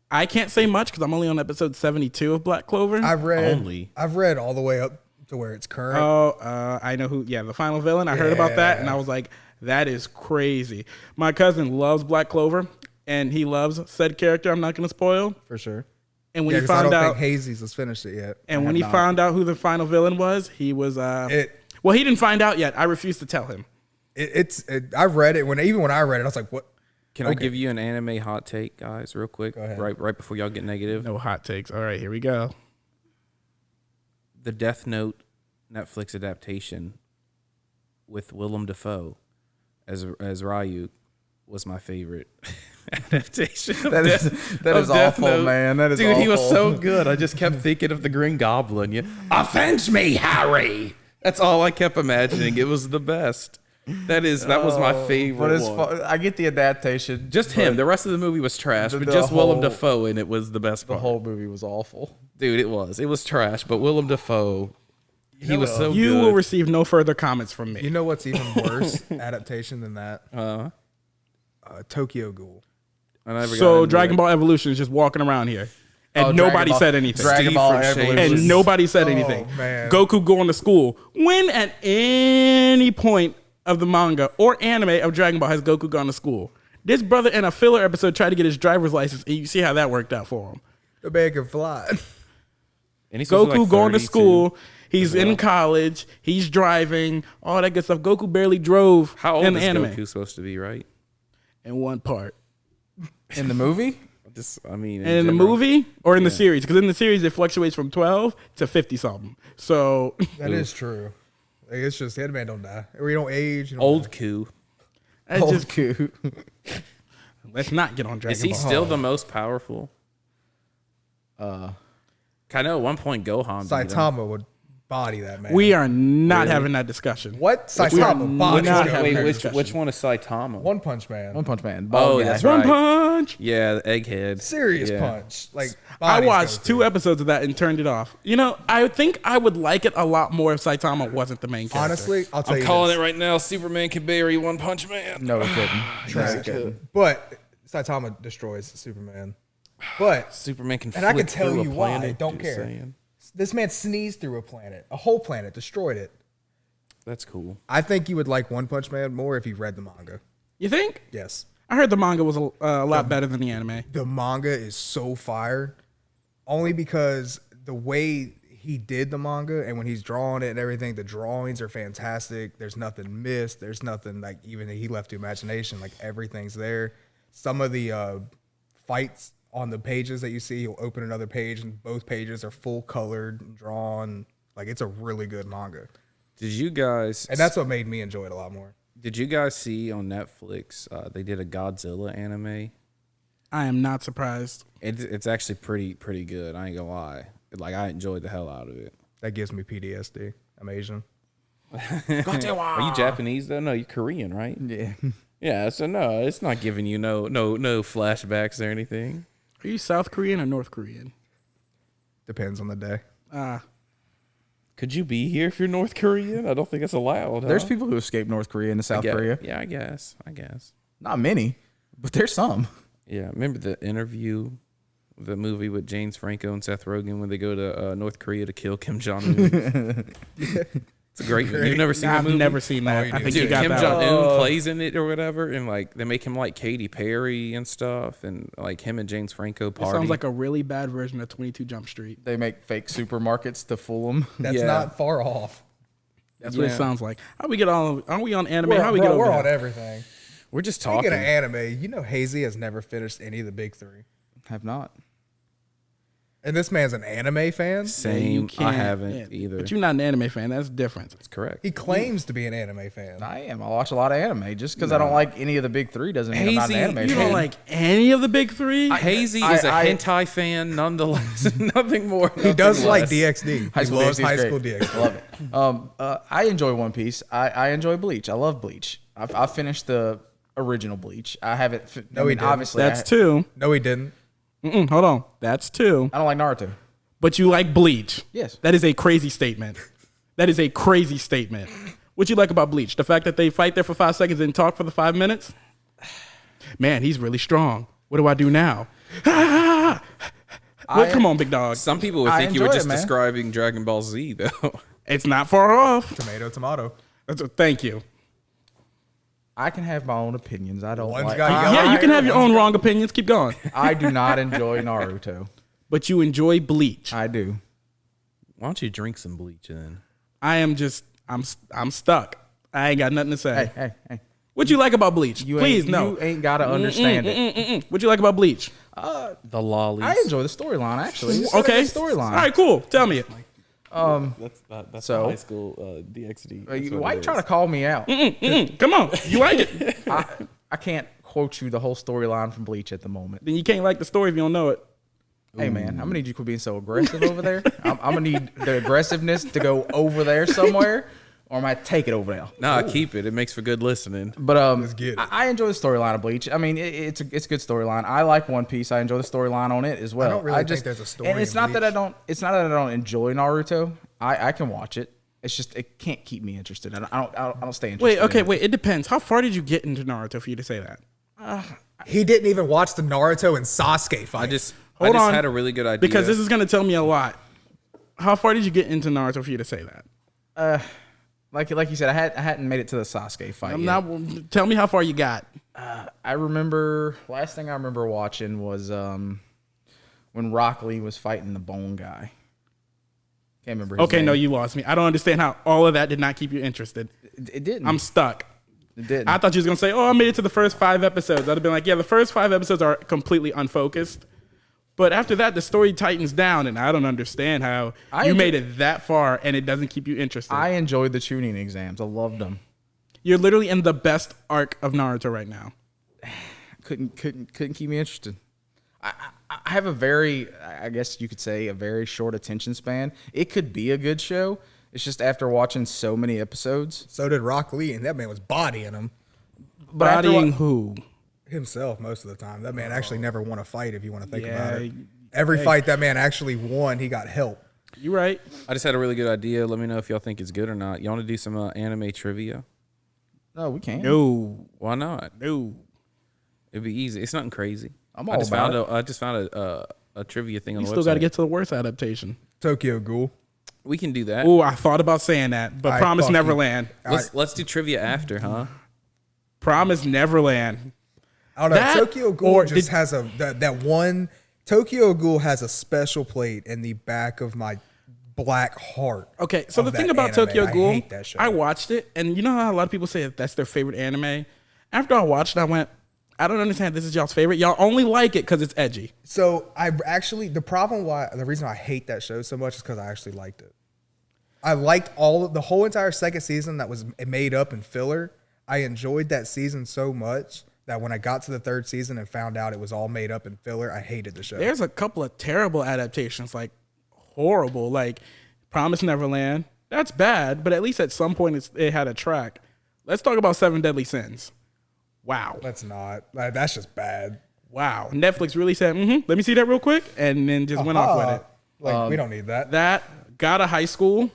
I can't say much because I'm only on episode 72 of Black Clover. I've read all the way up to where it's current. I know who. Yeah, the final villain. I heard about that, and I was like, that is crazy. My cousin loves Black Clover, and he loves said character. I'm not going to spoil. for sure. And when Yeah, he 'cause I found don't out, think Hazey's has finished it yet. and when he found out who the final villain was, he was. Well, he didn't find out yet. I refused to tell him. I read it when I read it, I was like, what? Can I give you an anime hot take, guys, real quick? Go ahead. Right before y'all get negative. No hot takes. All right, here we go. The Death Note Netflix adaptation with Willem Dafoe as Ryu was my favorite adaptation. That is of Death awful, Note. man. That is Dude, he was awful. so good. I just kept thinking of the Green Goblin. Yeah. Avenge me, Harry. That's all I kept imagining. It was the best. That was my favorite But it's one. I get the adaptation. Just him. The rest of the movie was trash, but just Willem Dafoe, and it was the best The part. whole movie was awful. Dude, it was trash, but Willem Dafoe, he was so You good. will receive no further comments from me. You know what's even worse adaptation than that? Tokyo Ghoul. I never got So into Dragon it. Ball Evolution is just walking around here, and Oh, nobody Dragon Ball- said anything. Dragon Steve Ball from Shades. Evolution. And nobody said anything. man. Goku going to school. When at any point of the manga or anime of Dragon Ball has Goku gone to school? This brother in a filler episode tried to get his driver's license, and you see how that worked out for him. The man can fly. And he's supposed to be Goku like going to 32. school. He's in college. He's driving. All that good stuff. Goku barely drove How old in is the anime. Goku supposed to be, right? In one part. In the movie? And in the movie or in the series? Because in the series, it fluctuates from 12 to 50 something. So That is true. Like, it's just that man don't die. Or you don't age. You don't Old Ku. I Old just, Q. let's not get on Dragon Is he Ball. still the most powerful? I know at one point Gohan beat him. Saitama would Body that man. We are not having that discussion. What? We are Saitama. Body. not that having man. that Which one is Saitama? One Punch Man. One Punch Man. Oh, Bald guy. that's One right. Punch. Yeah, the egghead. Serious Yeah. punch. Like I bodies watched go 2 through. episodes of that and turned it off. You know, I think I would like it a lot more if Saitama wasn't the main character. Honestly, I'll tell I'm you calling this. it right now. Superman can bury One Punch Man. No, he couldn't. No, he couldn't. But Saitama destroys Superman. But Superman can. and I can flick tell through you a why. planet, Don't just care. saying. This man sneezed through a whole planet, destroyed it. That's cool. I think you would like One Punch Man more if you read the manga. You think? Yes. I heard the manga was a lot better than the anime. The manga is so fire, only because the way he did the manga and when he's drawing it and everything, the drawings are fantastic. There's nothing missed. There's nothing like even he left to imagination. Like everything's there. Some of the fights on the pages that you see, he'll open another page and both pages are full colored and drawn. Like it's a really good manga, Did you guys? and that's what made me enjoy it a lot more. Did you guys see on Netflix? They did a Godzilla anime. I am not surprised. It's actually pretty good. I ain't gonna lie. Like I enjoyed the hell out of it. That gives me PTSD. I'm Asian. Are you Japanese though? No, you're Korean, right? Yeah. Yeah. So no, it's not giving you no flashbacks or anything. Are you South Korean or North Korean? Depends on the day. Could you be here if you're North Korean? I don't think it's allowed. There's huh? people who escape North Korea into South Korea. Yeah, I guess. Not many, but there's some. Yeah, remember the interview, the movie with James Franco and Seth Rogen when they go to North Korea to kill Kim Jong Un? It's a great movie. You've never seen that I've movie? never seen that. you I do. think you Dude, got Kim that Jong one. Un plays in it or whatever, and like they make him like Katy Perry and stuff, and like him and James Franco It party. sounds like a really bad version of 22 Jump Street. They make fake supermarkets to fool them. That's Yeah. not far off. That's what it Yeah. sounds like. How we get on? Are we on anime? We're, How we bro, get over we're on there? everything. We're just Speaking talking. of anime, you know Hazey has never finished any of the big three. Have not. And this man's an anime fan? You Same. I can't- haven't yeah, either. But you're not an anime fan. That's different. That's correct. He claims to be an anime fan. I am. I watch a lot of anime. Just because I don't like any of the big three doesn't mean I'm not an Hazy, anime You fan. don't like any of the big three? Hazy I- is a I- hentai fan, nonetheless. Nothing more. He does like DxD. High He School loves DxD is High great. School DxD. I love it. I enjoy One Piece. I enjoy Bleach. I love Bleach. I finished the original Bleach. I haven't. No, he didn't. obviously That's 2. No, he didn't. Hold on. That's 2. I don't like Naruto. But you like Bleach. Yes. That is a crazy statement. That is a crazy statement. What you like about Bleach? The fact that they fight there for 5 seconds and talk for the 5 minutes? Man, he's really strong. What do I do now? Well, come on, big dog. Some people would I think you were enjoy it, just man. describing Dragon Ball Z, though. It's not far off. Tomato. Thank you. I can have my own opinions. I don't One's like. got I, yellow Yeah, you can hair, have your own wrong opinions. Keep going. I do not enjoy Naruto. But you enjoy Bleach. I do. Why don't you drink some bleach then? I'm stuck. I ain't got nothing to say. Hey. What you like about Bleach? You Please, ain't, no. You ain't gotta understand it. What you like about Bleach? The lollies. I enjoy the storyline actually. It's Okay. a good storyline. All right, cool. Tell me it. That's So- high school DxD. Why you trying to call me out? Come on. You like it. I can't quote you the whole storyline from Bleach at the moment. Then you can't like the story if you don't know it. Hey man, I'm gonna need you to quit being so aggressive over there. I'm gonna need the aggressiveness to go over there somewhere, or I might take it over there. Nah, keep it. It makes for good listening. But get it. I enjoy the storyline of Bleach. I mean, it's a good storyline. I like One Piece. I enjoy the storyline on it as well. don't really think there's a story and it's in not that I Bleach. don't. It's not that I don't enjoy Naruto. I can watch it. It's just it can't keep me interested. I don't stay interested. Wait, okay, in it. wait. It depends. How far did you get into Naruto for you to say that? He didn't even watch the Naruto and Sasuke fight. I just Hold on, had a really good idea. Because this is going to tell me a lot. How far did you get into Naruto for you to say that? Like you said, I hadn't made it to the Sasuke fight yet. Now, tell me how far you got. I remember last thing I remember watching was when Rock Lee was fighting the Bone guy. Can't remember his Okay, name. no, you lost me. I don't understand how all of that did not keep you interested. It didn't. I'm stuck. It didn't. I thought you was going to say, oh, I made it to the first 5 episodes. I'd have been like, yeah, the first 5 episodes are completely unfocused. But after that, the story tightens down, and I don't understand how you made it that far and it doesn't keep you interested. I enjoyed the tuning exams. I loved them. You're literally in the best arc of Naruto right now. Couldn't keep me interested. I have a very, I guess you could say, a very short attention span. It could be a good show. It's just after watching so many episodes. So did Rock Lee, and that man was bodying him But after Bodying wa- who? himself most of the time. That man actually never won a fight, if you want to think Yeah, about it. Every fight that man actually won, he got help. You right. I just had a really good idea. Let me know if y'all think it's good or not. Y'all want to do some anime trivia? No, we can't. No. Why not? No. It'd be easy. It's nothing crazy. I'm all about it. I just found a trivia thing on You the still website. got to get to the worst adaptation. Tokyo Ghoul. We can do that. Oh, I thought about saying that, but I Promise fucking- Neverland. Let's do trivia after, huh? Promise Neverland. I don't know. That Tokyo Ghoul or just did- has that one. Tokyo Ghoul has a special plate in the back of my black heart. Okay, so of the thing that about anime. Tokyo I Ghoul, hate that show. I watched it, and you know how a lot of people say that that's their favorite anime? After I watched it, I went, I don't understand. This is y'all's favorite. Y'all only like it because it's edgy. So I actually the reason I hate that show so much is because I actually liked it. I liked the whole entire second season that was made up in filler. I enjoyed that season so much that when I got to the third season and found out it was all made up in filler, I hated the show. There's a couple of terrible adaptations, like horrible, like Promise Neverland. That's bad, but at least at some point it had a track. Let's talk about Seven Deadly Sins. Wow. That's not. That's just bad. Wow. Netflix really said, let me see that real quick, and then just went off with it. Like we don't need that. That got a high school.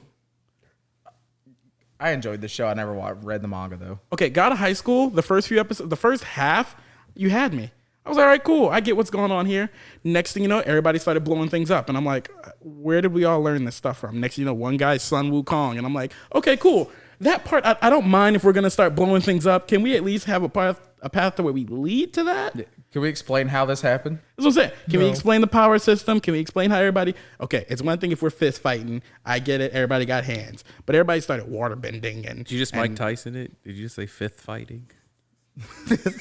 I enjoyed the show. I never read the manga though. Okay, got a high school. The first few episodes, the first half, you had me. I was like, all right, cool. I get what's going on here. Next thing you know, everybody started blowing things up. And I'm like, where did we all learn this stuff from? Next thing you know, one guy's Sun Wukong. And I'm like, okay, cool. That part, I don't mind if we're going to start blowing things up. Can we at least have a path to where we lead to that? Can we explain how this happened? That's what I'm saying. Can we explain the power system? Can we explain how everybody... Okay, it's one thing if we're fist fighting. I get it. Everybody got hands. But everybody started water bending. And Did you just Mike Tyson it? Did you just say fifth fighting?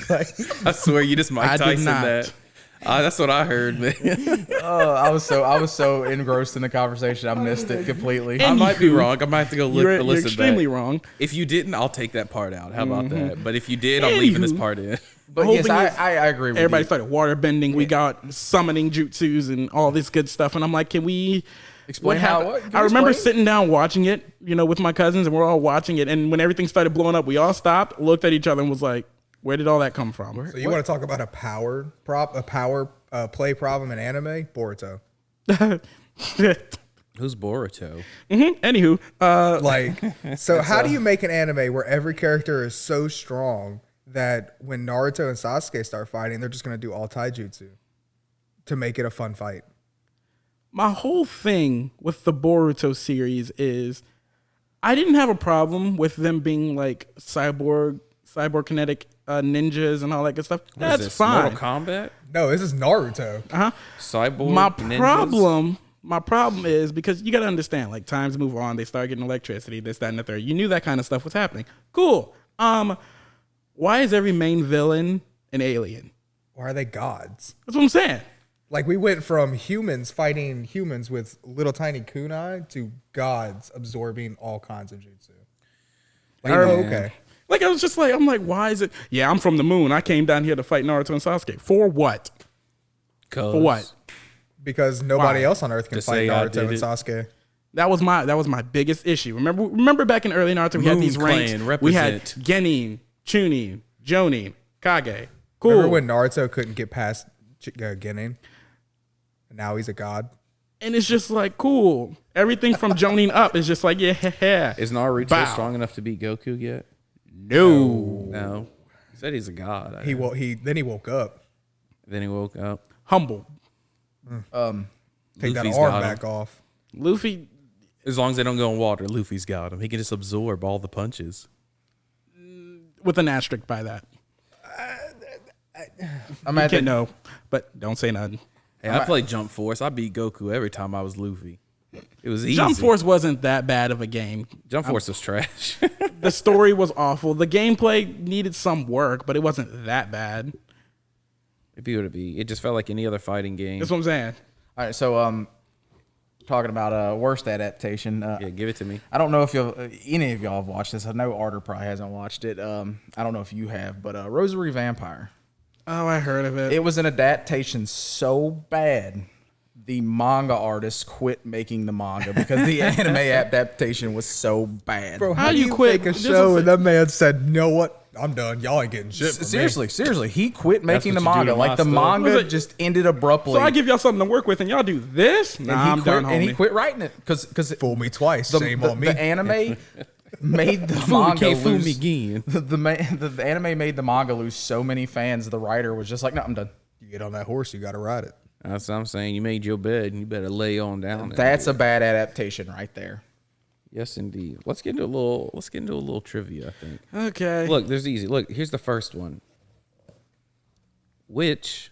I swear you just Mike I did Tyson not. that. That's what I heard, man. I was so engrossed in the conversation, I missed it completely. I might be wrong. I might have to go look you're, or you're listen extremely back. wrong. If you didn't, I'll take that part out. How about that? But if you did, I'm leaving this part in. But whole yes, thing is I agree with Everybody you. started water bending. We got summoning jutsus and all this good stuff. And I'm like, can we Explain what how- happened? what? Can I you remember explain? sitting down watching it, with my cousins, and we're all watching it. And when everything started blowing up, we all stopped, looked at each other, and was like, where did all that come from? So you want to talk about a power play problem in anime? Boruto. Who's Boruto? Anywho, Like, so how do you make an anime where every character is so strong that when Naruto and Sasuke start fighting, they're just going to do all taijutsu to make it a fun fight? my whole thing with the Boruto series is I didn't have a problem with them being like cyborg kinetic ninjas and all that good stuff. What is That's this, fine. Mortal Kombat? No, this is Naruto. Cyborg My ninjas? problem is because you got to understand, like times move on, they start getting electricity, this, that, and the third. You knew that kind of stuff was happening. Cool. Why is every main villain an alien? Why are they gods? That's what I'm saying. Like we went from humans fighting humans with little tiny kunai to gods absorbing all kinds of jutsu. Like, okay. Like I was just like, I'm like, why is it? Yeah, I'm from the moon. I came down here to fight Naruto and Sasuke. For what? For what? Because nobody Why? else on Earth can To fight say I Naruto did and it. Sasuke. That was my biggest issue. Remember back in early Naruto, we had Moon these ranks. Clan, We had represent. Genin, Chunin, Jonin, Kage. Cool. Remember when Naruto couldn't get past Genin? And now he's a god. And it's just like cool. Everything from Jonin up is just like yeah. Is Naruto Bow. strong enough to beat Goku yet? No. No. He said he's a god. He woke up. Then he woke up. Humble. Take that Luffy's arm got him. back off. Luffy. As long as they don't go in water, Luffy's got him. He can just absorb all the punches. With an asterisk by that. I'm You at can't the, know, but don't say nothing. Hey, I played Jump Force. I beat Goku every time I was Luffy. It was easy. Jump Force wasn't that bad of a game. Jump Force was trash. The story was awful. The gameplay needed some work, but it wasn't that bad. It'd be what it be. It just felt like any other fighting game. That's what I'm saying. all right, so talking about worst adaptation. Yeah, give it to me. I don't know if any of y'all have watched this. I know Arter probably hasn't watched it. I don't know if you have, but Rosary Vampire. Oh, I heard of it. It was an adaptation so bad the manga artists quit making the manga because the anime adaptation was so bad. Bro, How how do you you quit? make a This show is- and that man said, "You know what? I'm done. Y'all ain't getting shit." From me." Seriously, he quit making the what you do manga. to Like my the stuff. manga Was it- just ended abruptly. So I give y'all something to work with, and y'all do this. and Nah, he I'm quit, done, and he homie. quit writing it because Fool me twice. the, Shame the, on me. the anime made the Fool me, manga can't fool lose. me again. The anime made the manga lose so many fans. The writer was just like, "No, I'm done." You get on that horse, you got to ride it. That's what I'm saying. You made your bed, and you better lay on down. there. That's a bad adaptation right there. Yes, indeed. Let's get into a little trivia. I think. Okay. Look, there's easy. Look, here's the first one. Which,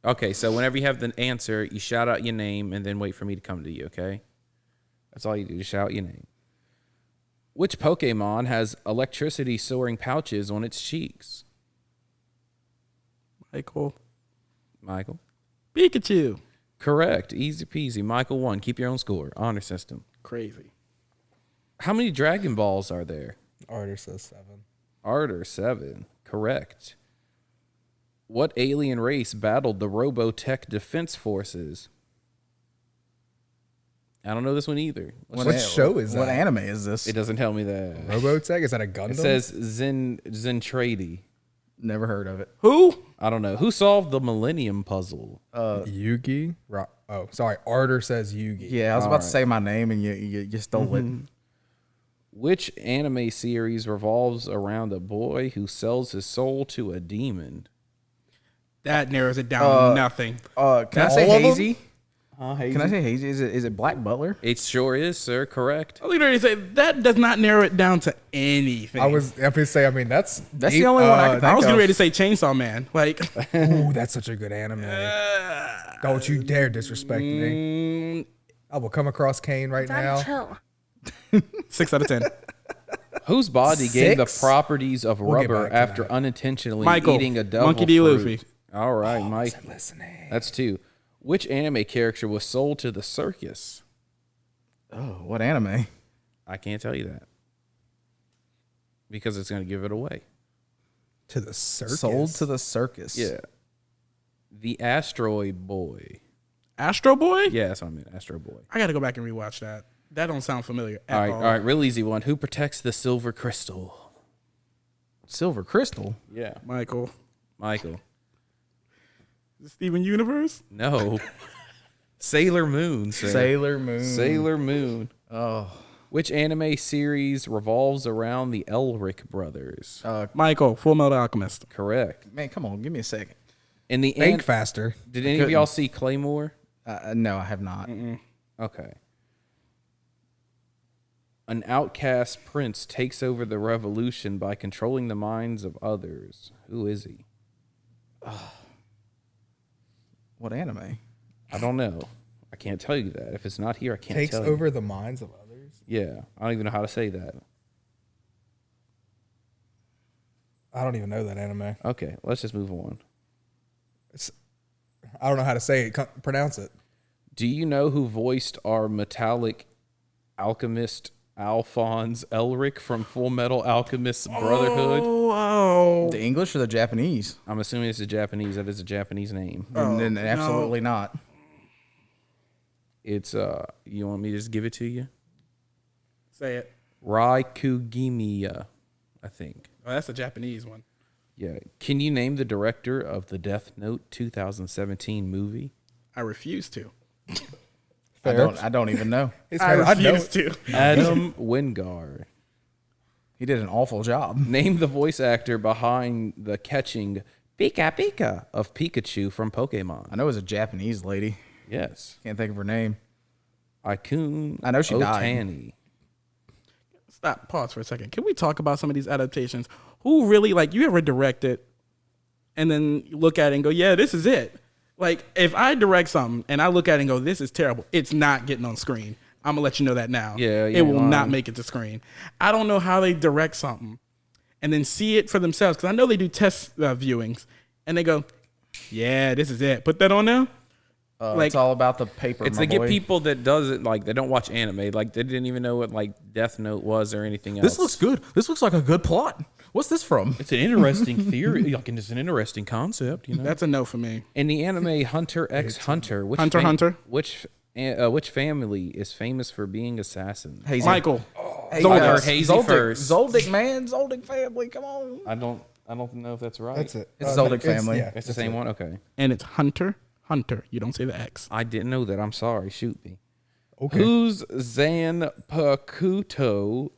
okay, so whenever you have the answer, you shout out your name and then wait for me to come to you. Okay, that's all you do. Just shout out your name. Which Pokemon has electricity soaring pouches on its cheeks? Michael. Michael. Pikachu. Correct. Easy peasy. Michael won. Keep your own score. Honor system. Crazy. How many Dragon Balls are there? Arter says 7. Arter 7. Correct. What alien race battled the Robotech Defense Forces? I don't know this one either. What show is What that? anime is this? It doesn't tell me that. Robotech? Is that a Gundam? It says Zentradi. Never heard of it. Who? I don't know. Who solved the Millennium Puzzle? Yugi. Oh, sorry. Arter says Yugi. Yeah, I was about to say my name and you stole it. Which anime series revolves around a boy who sells his soul to a demon? That narrows it down to nothing. Can I say All of them? Hazey? Can I say Hazey? Is it Black Butler? It sure is, sir. Correct. I was going to say that does not narrow it down to anything. I was going to say, I mean, that's the only one I can I was think getting of. ready to say Chainsaw Man. Like, Ooh, that's such a good anime. Don't you dare disrespect me. I will come across Kane right now. 6 out of 10. Whose body gained the 6? properties of We'll get rubber back to after that. unintentionally Michael, eating a devil Monkey D. fruit? Luffy. All right, Mike. Listening. That's 2. Which anime character was sold to the circus? Oh, what anime? I can't tell you that because it's going to give it away. To the circus. Sold to the circus. Yeah. The Asteroid Boy. Astro Boy? Yes, I mean Astro Boy. I got to go back and rewatch that. That don't sound familiar at All right, real easy one. Who protects the silver crystal? Silver Crystal. Yeah, Michael. Michael. Is it Steven Universe? No. Sailor Moon, sir. Sailor Moon. Sailor Moon. Oh. Which anime series revolves around the Elric brothers? Michael, Full Metal Alchemist. Correct. Man, come on, give me a second. In the Think faster. did any of y'all see Claymore? No, I have not. Okay. An outcast prince takes over the revolution by controlling the minds of others. Who is he? What anime? I don't know. I can't tell you that. If it's not here, I can't Takes tell you. over the minds of others. Yeah, I don't even know how to say that. I don't even know that anime. Okay, let's just move on. I don't know how to say it. Pronounce it. Do you know who voiced our metallic alchemist Alphonse Elric from Full Metal Alchemist Brotherhood? Oh. The English or the Japanese? I'm assuming it's a Japanese. That is a Japanese name. And then absolutely not. It's you want me to just give it to you? Say it. Raikugimiya, I think. Oh, that's a Japanese one. Yeah. Can you name the director of the Death Note 2017 movie? I refuse to. I don't even know. It's I fair. I know. refuse to. Adam Wingard. He did an awful job. Name the voice actor behind the catching Pika Pika of Pikachu from Pokemon. I know it was a Japanese lady. Yes. Can't think of her name. Ikun I know she died. Otani. Stop. Pause for a second. Can we talk about some of these adaptations? Who really, like, you ever direct it and then you look at it and go, yeah, this is it. Like, if I direct something and I look at it and go, this is terrible, it's not getting on screen. I'm going to let you know that now. Yeah, you it will ain't not lying. make it to screen. I don't know how they direct something and then see it for themselves, because I know they do test viewings and they go, yeah, this is it. Put that on there. Like, It's all about the paper. It's my they get boy. people that doesn't like they don't watch anime, like they didn't even know what like Death Note was or anything else. This looks good. This looks like a good plot. What's this from? It's an interesting theory. Like, and it's an interesting concept, you know. That's a no for me. In the anime Hunter x Hunter, which Hunter. which family is famous for being assassins? Hazey. Michael. Hey, Zoldyck. Hazey Zoldyck, first. Zoldyck, man. Zoldyck family. Come on. I don't know if that's right. That's it. It's Zoldyck family. Yeah, It's the same one. Okay, And it's Hunter. You don't say the X. I didn't know that. I'm sorry. Shoot me. Okay. Whose Zanpakuto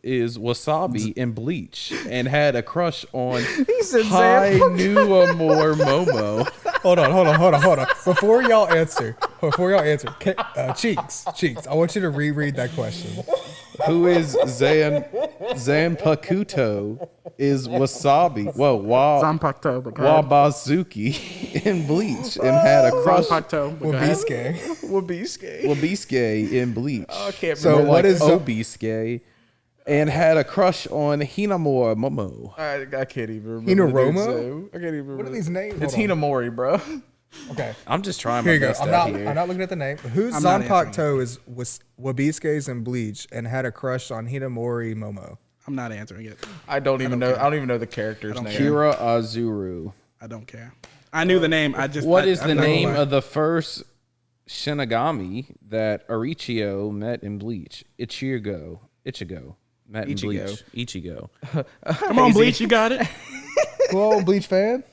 is Wasabi in Bleach and had a crush on said Nuamore Momo? Hold on. Before y'all answer, Cheeks, I want you to reread that question. Who is Zanpakuto is Wasabi? Whoa, Zanpakuto. Wabazuki in Bleach and had a crush Zanpakuto. Wabisuke in Bleach. I can't So remember. what is Obisuke and had a crush on Hinamura Momo. I can't even remember. Hinoromo? I can't even remember. What are these names? It's Hold on. Hinamori, bro. Okay. I'm just trying Here my you go. best I'm out not here. looking at the name. Who's I'm not answering Zanpakuto was Wabisuke's in Bleach and had a crush on Hinamori Momo. I'm not answering it. I don't even know the character's name. Kira Azuru. I don't care. I knew the name. I just. What I- is I the don't know name why. of the first Shinigami that Orichio met in Bleach? Ichigo. Met in Ichigo. Bleach. Ichigo. Come on, Bleach, you got it. Whoa, Bleach fan?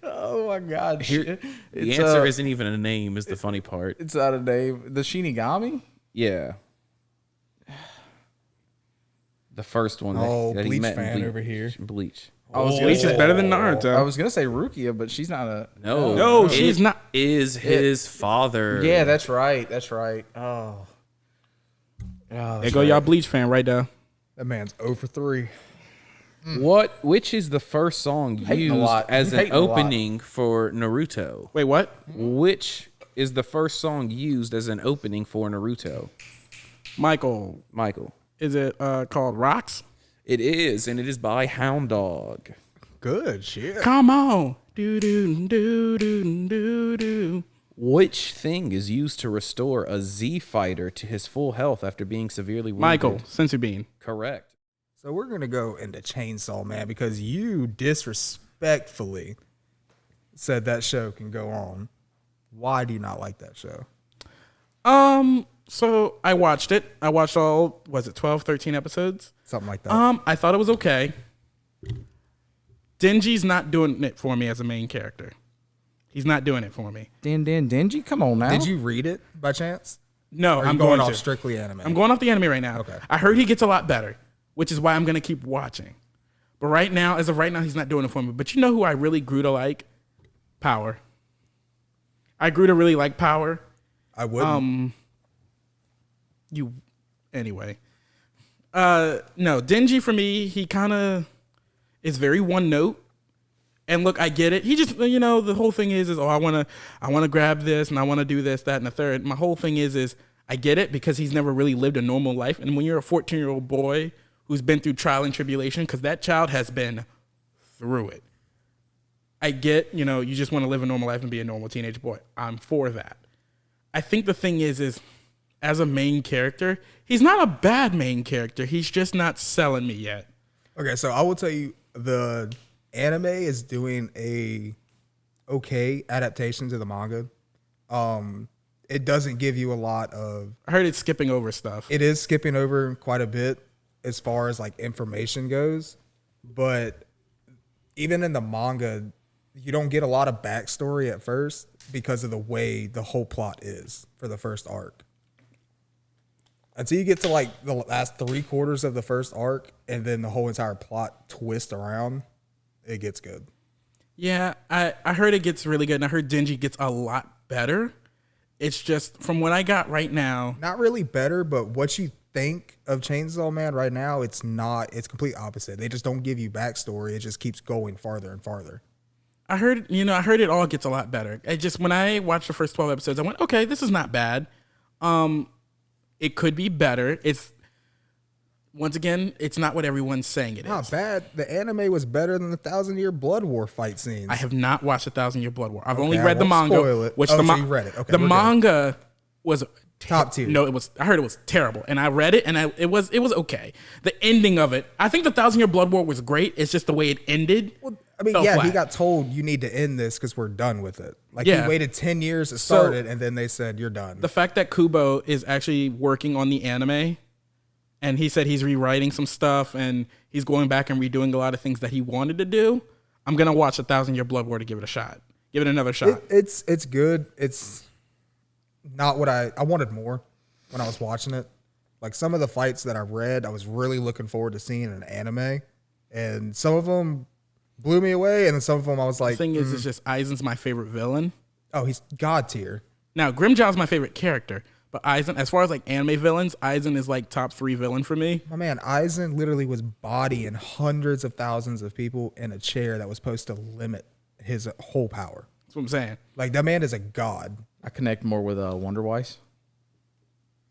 Oh my god. Here, the It's, answer isn't even a name, is the funny part. It's out of name. The Shinigami? Yeah. The first one that, Oh, that he Bleach met in fan Bleach. over here. Bleach. Bleach is better than Naruto. I was gonna say Rukia, but she's not a. No, she's It not. Is his father. Yeah, that's right. Oh. There go y'all Bleach fan right there. That man's 0 for 3. Which is the first song Hating a used lot. as You an hating a lot. opening for Naruto? Wait, what? Which is the first song used as an opening for Naruto? Michael, Michael. is it called Rocks? It is, and it is by Hound Dog. Good shit. Come on. Do do do do do do. Which thing is used to restore a Z fighter to his full health after being severely wounded? Michael, Sensu Bean. Correct. So we're going to go into Chainsaw Man because you disrespectfully said that show can go on. Why do you not like that show? So I watched it. I watched all, was it 12, 13 episodes? Something like that. I thought it was okay. Denji's not doing it for me as a main character. He's not doing it for me. Dingy, come on now. Did you read it by chance? No, Or are you I'm going going off to. strictly anime? I'm going off the anime right now. Okay. I heard he gets a lot better, which is why I'm going to keep watching. But right now, as of right now, he's not doing it for me. But you know who I really grew to like? Power. I grew to really like Power. I wouldn't. Anyway. No, Denji for me, he kind of is very one note. And look, I get it. He just, the whole thing is I want to grab this and I want to do this, that, and the third. My whole thing is I get it because he's never really lived a normal life. And when you're a 14-year-old boy who's been through trial and tribulation, because that child has been through it. I get, you just want to live a normal life and be a normal teenage boy. I'm for that. I think the thing is as a main character, he's not a bad main character. He's just not selling me yet. Okay, so I will tell you the anime is doing a okay adaptation to the manga. It doesn't give you a lot of. I heard it's skipping over stuff. It is skipping over quite a bit as far as like information goes, but even in the manga, you don't get a lot of backstory at first because of the way the whole plot is for the first arc. Until you get to like the last 3/4 of the first arc, and then the whole entire plot twists around, it gets good. Yeah, I heard it gets really good, and I heard Denji gets a lot better. It's just, from what I got right now, Not really better, but what you think of Chainsaw Man right now, it's not. It's complete opposite. They just don't give you backstory. It just keeps going farther and farther. I heard it all gets a lot better. When I watched the first 12 episodes, I went, okay, this is not bad. It could be better. Once again, it's not what everyone's saying it is. Not bad. The anime was better than the 1,000-Year Blood War fight scenes. I have not watched 1,000-Year Blood War. I've only I read the won't manga. spoil it. Which Oh, the so you read it. Okay, the we're good. manga was Top tier. No, I heard it was terrible, and I read it, and it was okay. The ending of it, I think the 1,000-Year Blood War was great. It's just the way it ended. Well, I mean, fell yeah, he flat. got told you need to end this because we're done with it. Like Yeah. he waited 10 years to start it, and then they said you're done. The fact that Kubo is actually working on the anime, and he said he's rewriting some stuff, and he's going back and redoing a lot of things that he wanted to do. I'm gonna watch the 1,000-Year Blood War to give it a shot. Give it another shot. It's good. It's not what I wanted more when I was watching it. Like some of the fights that I read, I was really looking forward to seeing in an anime, and some of them blew me away, and then some of them I was The like, thing is, it's just Aizen's my favorite villain. oh, he's god tier. Now, Grimjaw's my favorite character, but Aizen, as far as like anime villains, Aizen is like top 3 villain for me. My man, Aizen literally was bodying hundreds of thousands of people in a chair that was supposed to limit his whole power. That's what I'm saying. Like that man is a god. I connect more with Wonder Weiss.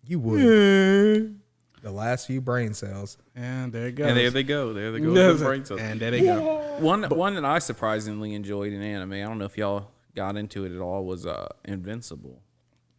You would. The last few brain cells. And there it goes. And there they go. There they go. with the brain cells. And there they go. One that I surprisingly enjoyed in anime, I don't know if y'all got into it at all, was Invincible.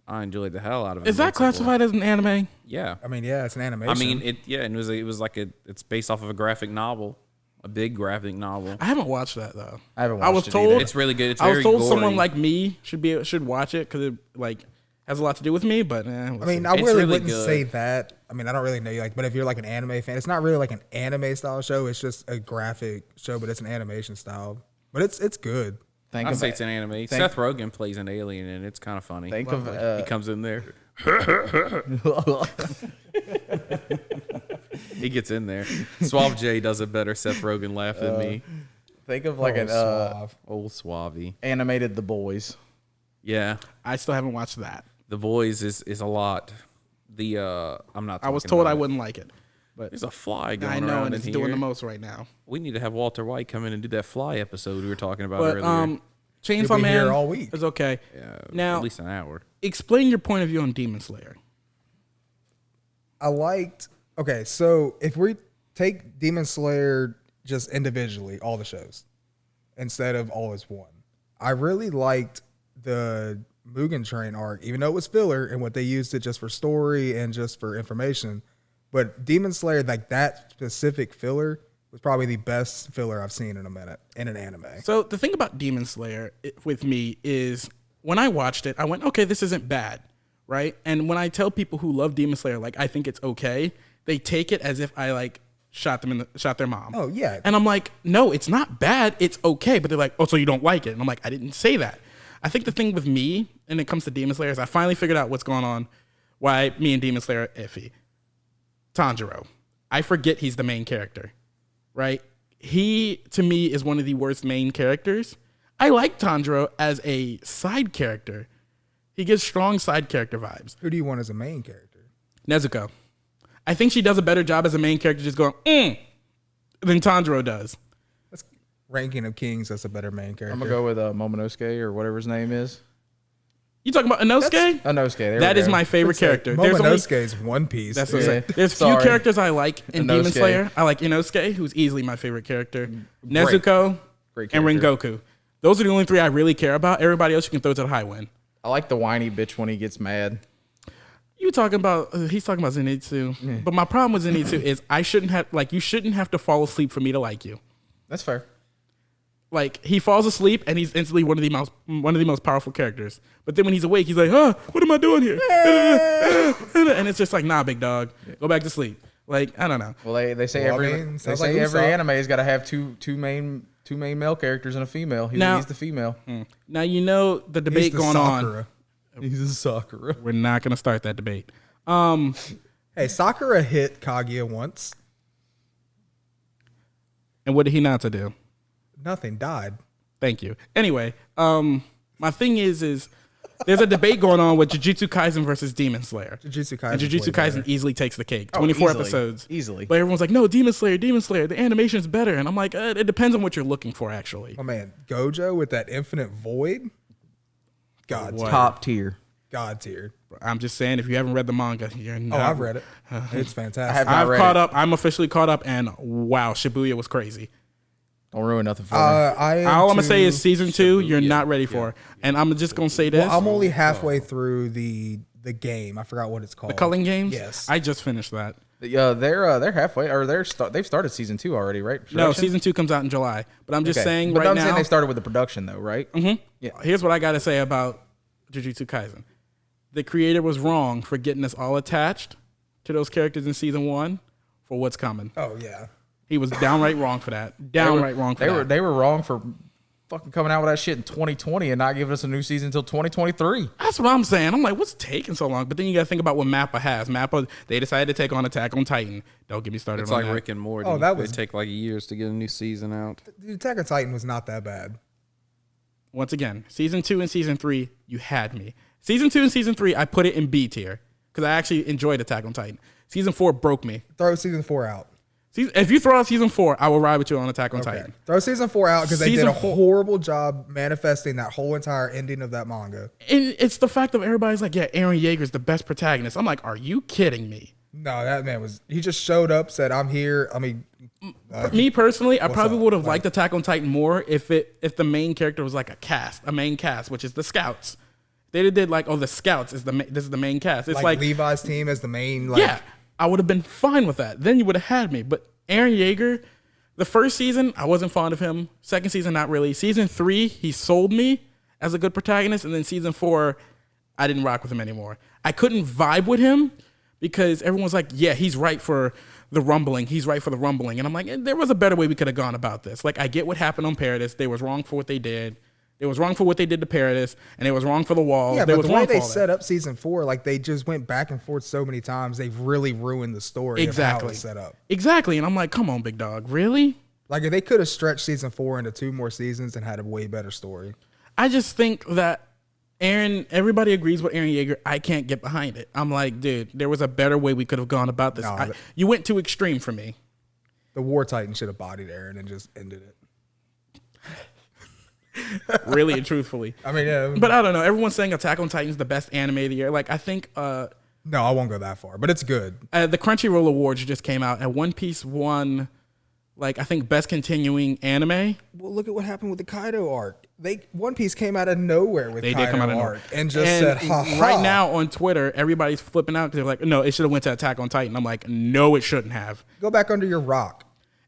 I enjoyed the hell out of it. Is that classified as an anime? Yeah. I mean, yeah, it's an animation. I mean, it was like it's based off of a graphic novel, a big graphic novel. I haven't watched that though. I haven't I was watched it told either. It's really good. It's I was very told gory. someone like me should watch it because it like has a lot to do with me. But I mean, I It's really really wouldn't good. say that. I mean, I don't really know you, like, but if you're like an anime fan, it's not really like an anime style show. It's just a graphic show, but it's an animation style. But it's good. Think I'd of say it's an anime. Seth Rogen plays an alien, and it's kind of funny. think He of comes in there. He gets in there. Suave J does a better Seth Rogen laugh than me. think of like an Suave. Old Suave. animated The Boys. Yeah, I still haven't watched that. The Boys is a lot. I'm not. I was talking told about I it. wouldn't like it. But There's a fly going I know, around and in it's here. doing the most right now. We need to have Walter White come in and do that fly episode we were talking about But earlier. Chainsaw He'll be Man here all week. is okay. Now, at least an hour. explain your point of view on Demon Slayer. I liked. Okay, so if we take Demon Slayer just individually, all the shows, instead of all as one, I really liked the Mugen Train arc, even though it was filler and what they used it just for story and just for information. But Demon Slayer, like that specific filler, was probably the best filler I've seen in a minute in an anime. So the thing about Demon Slayer with me is when I watched it, I went, okay, this isn't bad, right? And when I tell people who love Demon Slayer, like I think it's okay, they take it as if I like shot their mom. Oh, yeah. And I'm like, no, it's not bad. It's okay. But they're like, oh, so you don't like it? And I'm like, I didn't say that. I think the thing with me, when it comes to Demon Slayer, is I finally figured out what's going on, why me and Demon Slayer are iffy. Tanjiro. I forget he's the main character, right? He, to me, is one of the worst main characters. I like Tanjiro as a side character. He gives strong side character vibes. Who do you want as a main character? Nezuko. I think she does a better job as a main character just going, than Tanjiro does. That's ranking of kings. That's a better main character. I'm gonna go with Momonosuke or whatever his name is. You talking about Inosuke? Inosuke. There That we is go. my favorite character. There's Momonosuke's One Piece. That's what I'm Yeah. saying. There's few Sorry. characters I like in Demon Inosuke. Slayer. I like Inosuke, who's easily my favorite character. Nezuko Great and character. Rengoku. Those are the only 3 I really care about. Everybody else you can throw to the high wind. I like the whiny bitch when he gets mad. You talking about he's talking about Zenitsu. But my problem with Zenitsu is you shouldn't have to fall asleep for me to like you. That's fair. Like he falls asleep and he's instantly one of the most powerful characters. But then when he's awake, he's like, what am I doing here? And it's just like, nah, big dog, go back to sleep. Like, I don't know. Well, they say Well, I every mean, they sounds say like every Usopp. anime's got to have two main male characters and a female. Now- He's the female. Now you know the He's debate the going on. Sakura. He's a Sakura. We're not gonna start that debate. Hey, Sakura hit Kaguya once. And what did Hinata do? Nothing, died. Thank you. Anyway, my thing is there's a debate going on with Jujutsu Kaisen versus Demon Slayer. Jujutsu Kaisen. And Jujutsu way Kaisen better. easily takes the cake. 24 easily. episodes. Easily. But everyone's like, no, Demon Slayer. The animation's better. And I'm like, it depends on what you're looking for, actually. Oh man, Gojo with that infinite void. God, What? Top tier. God tier. I'm just saying, if you haven't read the manga, you're Oh, not. I've read it. It's fantastic. have- I've read caught it. up. I'm officially caught up. And wow, Shibuya was crazy. Don't ruin nothing for me. All I'm going to say is season 2, you're not ready for. And I'm just going to say this. Well, I'm only halfway through the the game. I forgot what it's called. The Culling Games? Yes. I just finished that. They're halfway, or they've started season 2 already, right? No, Production? season 2 comes out in July. But I'm just Okay. saying But right I'm now. saying they started with the production though, right? Mm-hmm. Yeah. Here's what I got to say about Jujutsu Kaisen. The creator was wrong for getting us all attached to those characters in season 1 for what's coming. Oh yeah. He was downright wrong for that. Downright wrong for that. They were wrong for fucking coming out with that shit in 2020 and not giving us a new season until 2023. That's what I'm saying. I'm like, what's taking so long? But then you got to think about what Mappa has. Mappa, they decided to take on Attack on Titan. Don't get me started It's on like that. Rick and Morty. Oh, that was- They take like years to get a new season out. The Attack on Titan was not that bad. Once again, season 2 and season 3, you had me. Season 2 and season 3, I put it in B tier because I actually enjoyed Attack on Titan. Season 4 broke me. Throw season 4 out. If you throw out season 4, I will ride with you on Attack on Okay. Titan. Throw season 4 out because they did Season a 4 horrible job manifesting that whole entire ending of that manga. And it's the fact of everybody's like, yeah, Eren Yeager's the best protagonist. I'm like, are you kidding me? No, that man he just showed up, said, I'm here. I mean, Me personally, I probably up? would have liked Attack on Titan more if the main character was like a main cast, which is the Scouts. They did like, oh, the Scouts is this is the main cast. It's like Levi's team as the main, yeah, I would have been fine with that. Then you would have had me. But Eren Yeager, the first season, I wasn't fond of him. Second season, not really. Season 3, he sold me as a good protagonist. And then season 4, I didn't rock with him anymore. I couldn't vibe with him because everyone's like, yeah, he's right for the rumbling. He's right for the rumbling. And I'm like, there was a better way we could have gone about this. Like, I get what happened on Paradis. They was wrong for what they did. It was wrong for what they did to Paradis, and it was wrong for the walls. Yeah, they but was the wrong way for they all that. set up season 4, like they just went back and forth so many times, they've really ruined the story of how it's set up. Exactly. And I'm like, come on, big dog. Really? Like if they could have stretched season 4 into 2 more seasons and had a way better story. I just think that everybody agrees with Eren Yeager. I can't get behind it. I'm like, dude, there was a better way we could have gone about this. No, You went too extreme for me. The War Titan should have bodied Eren and just ended it. Really and truthfully. I mean, yeah. But I don't know. Everyone's saying Attack on Titan is the best anime of the year. Like, I think No, I won't go that far, but it's good. the Crunchyroll Awards just came out, and One Piece won, like, I think best continuing anime. Well, look at what happened with the Kaido arc. One Piece came out of nowhere with They Kaido did come out of nowhere. arc and just said, ha ha. Right now on Twitter, everybody's flipping out because they're like, no, it should have went to Attack on Titan. I'm like, no, it shouldn't have. Go back under your rock.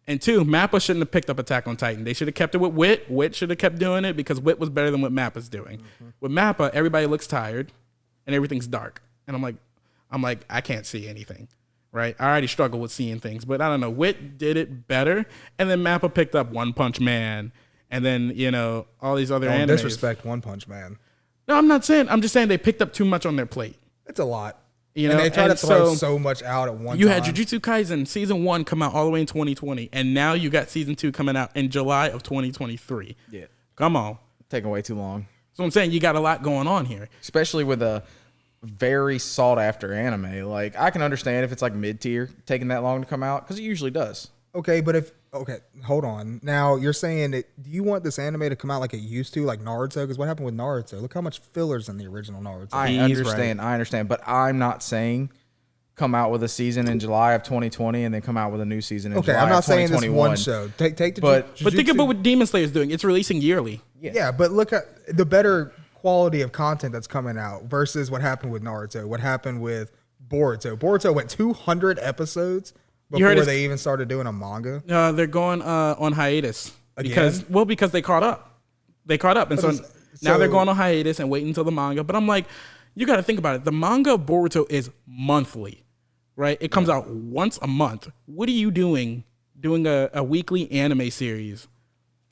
And 2, Mappa shouldn't have picked up Attack on Titan. They should have kept it with Wit. Wit should have kept doing it because Wit was better than what Mappa's doing. With Mappa, everybody looks tired and everything's dark. And I'm like, I can't see anything, right? I already struggle with seeing things, but I don't know. Wit did it better. And then Mappa picked up One Punch Man and then, all these other Don't animes. disrespect One Punch Man. No, I'm not saying. I'm just saying they picked up too much on their plate. It's a lot. You and know, they try to and throw so much out at one You time. had Jujutsu Kaisen season 1 come out all the way in 2020, and now you got season 2 coming out in July of 2023. Yeah. Come on. Taking way too long. So I'm saying you got a lot going on here. Especially with a very sought after anime. Like, I can understand if it's like mid tier taking that long to come out because it usually does. Okay, but hold on. Now you're saying that do you want this anime to come out like it used to, like Naruto? Because what happened with Naruto? Look how much fillers in the original Naruto. I understand, but I'm not saying come out with a season in July of 2020 and then come out with a new season in July I'm not of saying this 2021. one show. Take the But But think about what Demon Slayer is doing. It's releasing yearly. yeah, but look at the better quality of content that's coming out versus what happened with Naruto. What happened with Boruto? Boruto went 200 episodes before they even started doing a manga. They're going on hiatus Again? because they caught up. They caught up, and so now they're so- going on hiatus and waiting until the manga. But I'm like, you got to think about it. The manga of Boruto is monthly, right? It comes out once a month. What are you doing a weekly anime series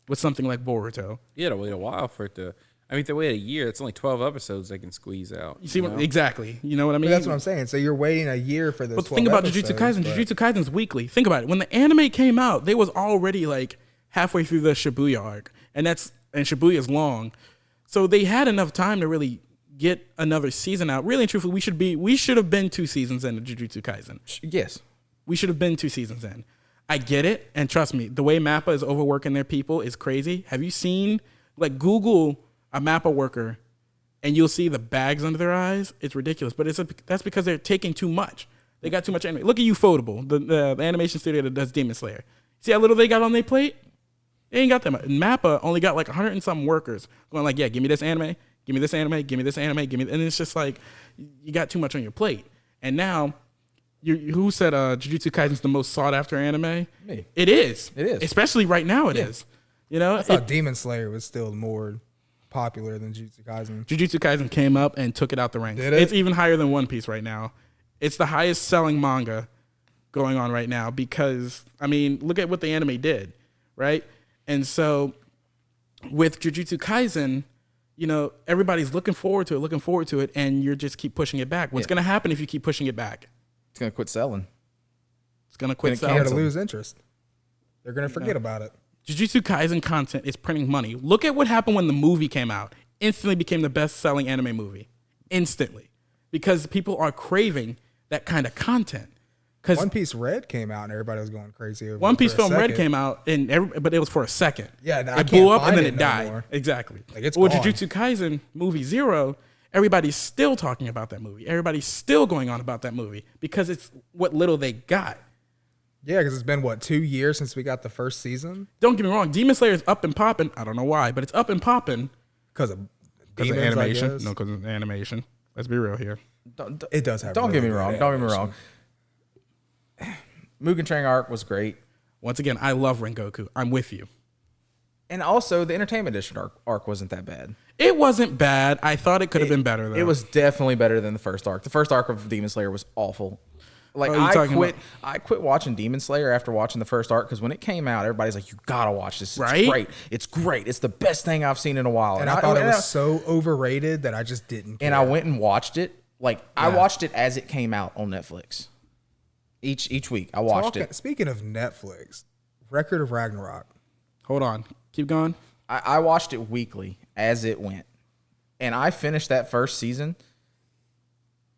with something like Boruto? You had to wait a while for it to. I mean, if they wait a year, it's only 12 episodes they can squeeze out. You see exactly? You know what I mean? But that's what I'm saying. So you're waiting a year for this. But think about Jujutsu Kaisen. Jujutsu Kaisen's weekly. Think about it. When the anime came out, they was already like halfway through the Shibuya arc, and Shibuya's long, so they had enough time to really get another season out. Really and truthfully, we should have been 2 seasons in Jujutsu Kaisen. Yes. We should have been 2 seasons in. I get it, and trust me, the way Mappa is overworking their people is crazy. Have you seen, like, Google a Mappa worker, and you'll see the bags under their eyes? It's ridiculous, but that's because they're taking too much. They got too much anime. Look at Ufotable, the animation studio that does Demon Slayer. See how little they got on their plate? They ain't got that much. Mappa only got like 100 and some workers going like, yeah, give me this anime, give me this anime, give me this anime, give me, and it's just like, you got too much on your plate. And now, who said Jujutsu Kaisen's the most sought after anime? Me. It is. It is. Especially right now. It is. You know, I thought Demon Slayer was still more popular than Jujutsu Kaisen. Jujutsu Kaisen came up and took it out the ranks. Did it? It's even higher than One Piece right now. It's the highest selling manga going on right now because, I mean, look at what the anime did, right? And so with Jujutsu Kaisen, you know, everybody's looking forward to it, and you just keep pushing it back. What's going to happen if you keep pushing it back? It's gonna quit selling. It's going to quit They're going to selling. lose interest. They're going to forget about it. Jujutsu Kaisen content is printing money. Look at what happened when the movie came out. Instantly became the best-selling anime movie. Instantly. Because people are craving that kind of content. One Piece Red came out and everybody was going crazy over One it Piece for a Film Red second. came out, but it was for a second. Yeah, I it can't blew up find and then it it no died. more. Exactly. Like, it's well, gone. Jujutsu Kaisen movie 0, everybody's still talking about that movie. Everybody's still going on about that movie because it's what little they got. Yeah, because it's been, 2 years since we got the first season? Don't get me wrong, Demon Slayer is up and popping. I don't know why, but it's up and popping Because of because of demons, I animation. guess. No, because of animation. Let's be real here. It does have Don't really get me good wrong. Don't get me animation. wrong. Mugen Train arc was great, Once again, I love Rengoku. I'm with you. and also the Entertainment District arc wasn't that bad. It wasn't bad. I thought it could have been better, though. It was definitely better than the first arc. The first arc of Demon Slayer was awful. Like Oh, you I talking quit. about- I quit watching Demon Slayer after watching the first arc because when it came out, everybody's like, "You gotta watch this. It's Right? great. It's great. It's the best thing I've seen in a while." And I thought it was so overrated that I just didn't care. And I went and watched it. Like I watched it as it came out on Netflix. Each week I watched it. Speaking of Netflix, Record of Ragnarok. Hold on. Keep going. I watched it weekly as it went, and I finished that first season.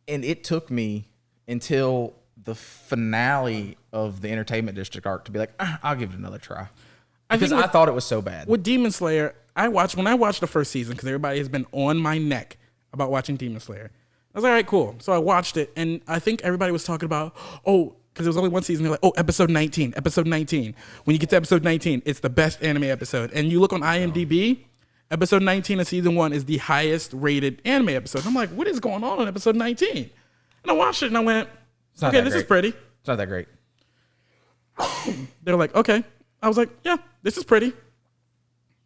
And it took me until the finale of the Entertainment District arc to be like, I'll give it another try, because think I thought it was so bad. With Demon Slayer, when I watched the first season, because everybody has been on my neck about watching Demon Slayer. I was like, all right, cool. So I watched it, and I think everybody was talking about, because there was only one season, they're like, episode 19, episode 19. When you get to episode 19, it's the best anime episode. And you look on IMDb, episode 19 of season 1 is the highest rated anime episode. I'm like, what is going on in episode 19? And I watched it, and I went, not okay, that this is great. pretty. It's not that great. They're like, okay. I was like, yeah, this is pretty.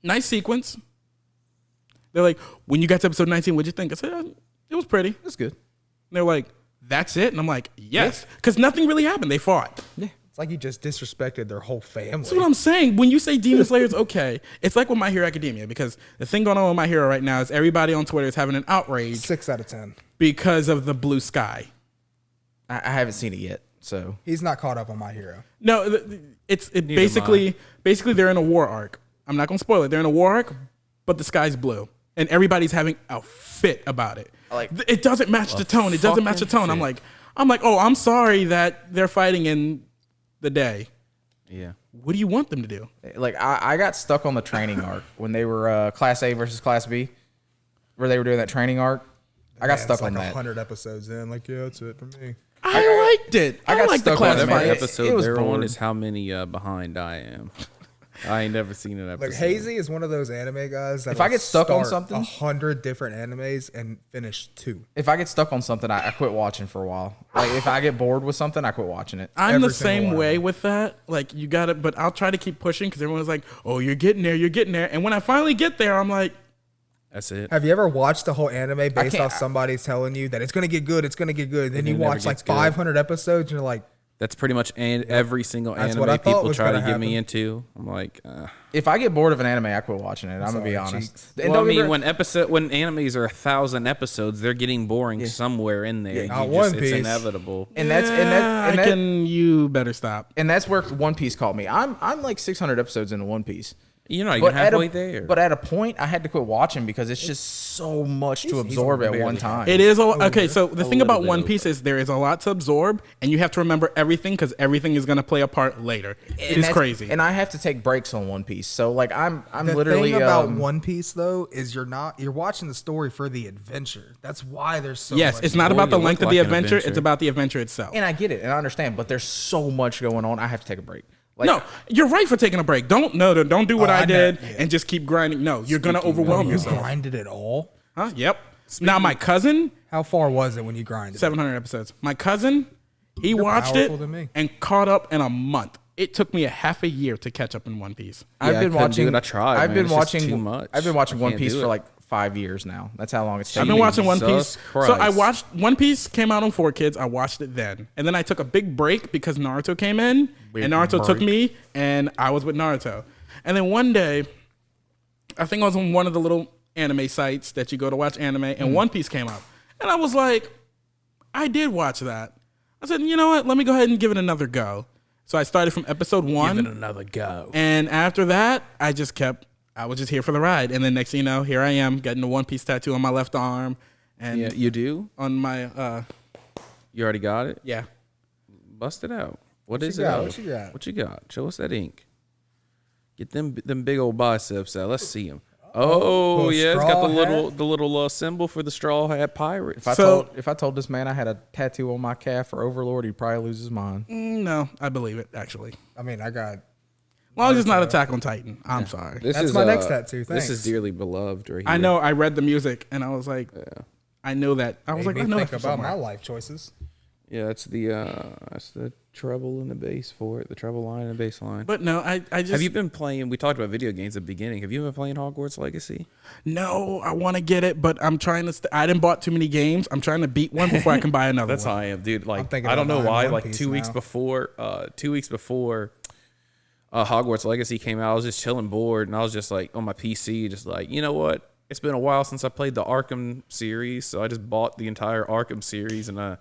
Nice sequence. They're like, when you got to episode 19, what'd you think? I said, it was pretty. It's good. And they're like, that's it? And I'm like, yes. Because nothing really happened. They fought. Yeah. It's like you just disrespected their whole family. That's what I'm saying. When you say Demon Slayer is okay, it's like with My Hero Academia, because the thing going on with My Hero right now is everybody on Twitter is having an outrage 6 out of 10. because of the blue sky. I haven't seen it yet, so He's not caught up on My Hero. No, it's basically they're in a war arc. I'm not gonna spoil it. They're in a war arc, but the sky's blue, and everybody's having a fit about it. Like, It doesn't match the tone. It doesn't match the tone. I'm like, oh, I'm sorry that they're fighting in the day. Yeah. What do you want them to do? like I got stuck on the training arc when they were Class A versus Class B, where they were doing that training arc. I got Man, stuck it's like on that. 100 episodes in. Like, yeah, that's it for me. I liked it. I got liked the stuck on class it, man. Whatever fight. episode it was they're on bored. is how many behind I am. I ain't never seen an episode. Like, Hazey is one of those anime guys that If I get stuck on something- 100 different animes and finish 2. If I get stuck on something, I quit watching for a while. Like if I get bored with something, I quit watching it. I'm the Every single same one. way with that. Like, you got it, but I'll try to keep pushing because everyone's like, oh, you're getting there, you're getting there. And when I finally get there, I'm like, That's it. Have you ever watched the whole anime based can't- off somebody telling you that it's going to get good, it's going to get good? Then And you it never watch like gets good. 500 episodes and you're like, That's pretty much every single That's anime what I thought people was try to gonna get me happen. into. I'm like, If I get bored of an anime, I quit watching it. I'm gonna be sorry, honest. cheeks. And well, I don't get mean, me- when animes are 1,000 episodes, they're getting boring somewhere in there. Yeah, not One It's Piece. inevitable. and that's and that, and, that, you better stop. and that's where One Piece caught me. I'm like 600 episodes into One Piece. You're not even at halfway a, there. But at a point, I had to quit watching because it's just so much to absorb at one time. It is okay. So the thing little about bit One over. Piece is there is a lot to absorb, and you have to remember everything because everything is going to play a part later. And It's that's- crazy. And I have to take breaks on One Piece. So like I'm the literally thing about um, One Piece though is you're watching the story for the adventure. That's why there's so Yes, much. it's not Boy, about the you length look of the like an adventure. adventure. It's about the adventure itself. and I get it and I understand, but there's so much going on. I have to take a break. Like, No, you're right for taking a break. Don't do what Oh, I I know, did yeah. and just keep grinding. No, you're gonna Oh, overwhelm you yourself. grinded it all. Huh? Yep. Now my cousin How far was it when you grinded? 700 episodes. My cousin, he watched it powerful than me. and caught up in a month. It took me a half a year to catch up in One Piece. I've been couldn't do watching. it. I tried. I've man. been It's just watching too much. I've been watching I One can't Piece do for it. like 5 years now. That's how long it's I've taken. been watching One Jesus Piece. So I Christ. watched One Piece came out on 4Kids. I watched it then, and then I took a big break because Naruto came in, and Naruto took me, and I was with Naruto. And then one day, I think I was on one of the little anime sites that you go to watch anime, and One Piece came up, and I was like, I did watch that. I said, you know what? Let me go ahead and give it another go. So I started from episode 1. Give it another go. And after that, I was just here for the ride. And then next thing you know, here I am getting the One Piece tattoo on my left arm. And Yeah, you do? on my, You already got it? yeah. Bust it out. What is you it? got? out? What you got? What you got? Show us that ink. Get them big old biceps out. Let's see them. Oh, little yeah, it's got the straw little symbol for the straw hat pirate. If I told this man I had a tattoo on my calf for Overlord, he'd probably lose his mind. No, I believe it, actually. I mean, I got. As long as it's not Attack on Titan. I'm sorry. That's my next tattoo, This is thanks. dearly beloved right here. I know I read the music, and I was like, I know that. I was Made like, I me know think that about my somewhere. life choices. Yeah, that's the treble and the bass for it. The treble line and the bass line. But no, I just. Have you been playing? We talked about video games at the beginning. Have you been playing Hogwarts Legacy? No, I want to get it, but I'm trying to. I didn't bought too many games. I'm trying to beat one before I can buy another That's one. how I am, dude. Like thinking I don't know about why. buying One Like Piece 2 weeks now. before, Hogwarts Legacy came out, I was just chilling, bored, and I was just like on my PC, just like, you know what? It's been a while since I played the Arkham series, so I just bought the entire Arkham series, and I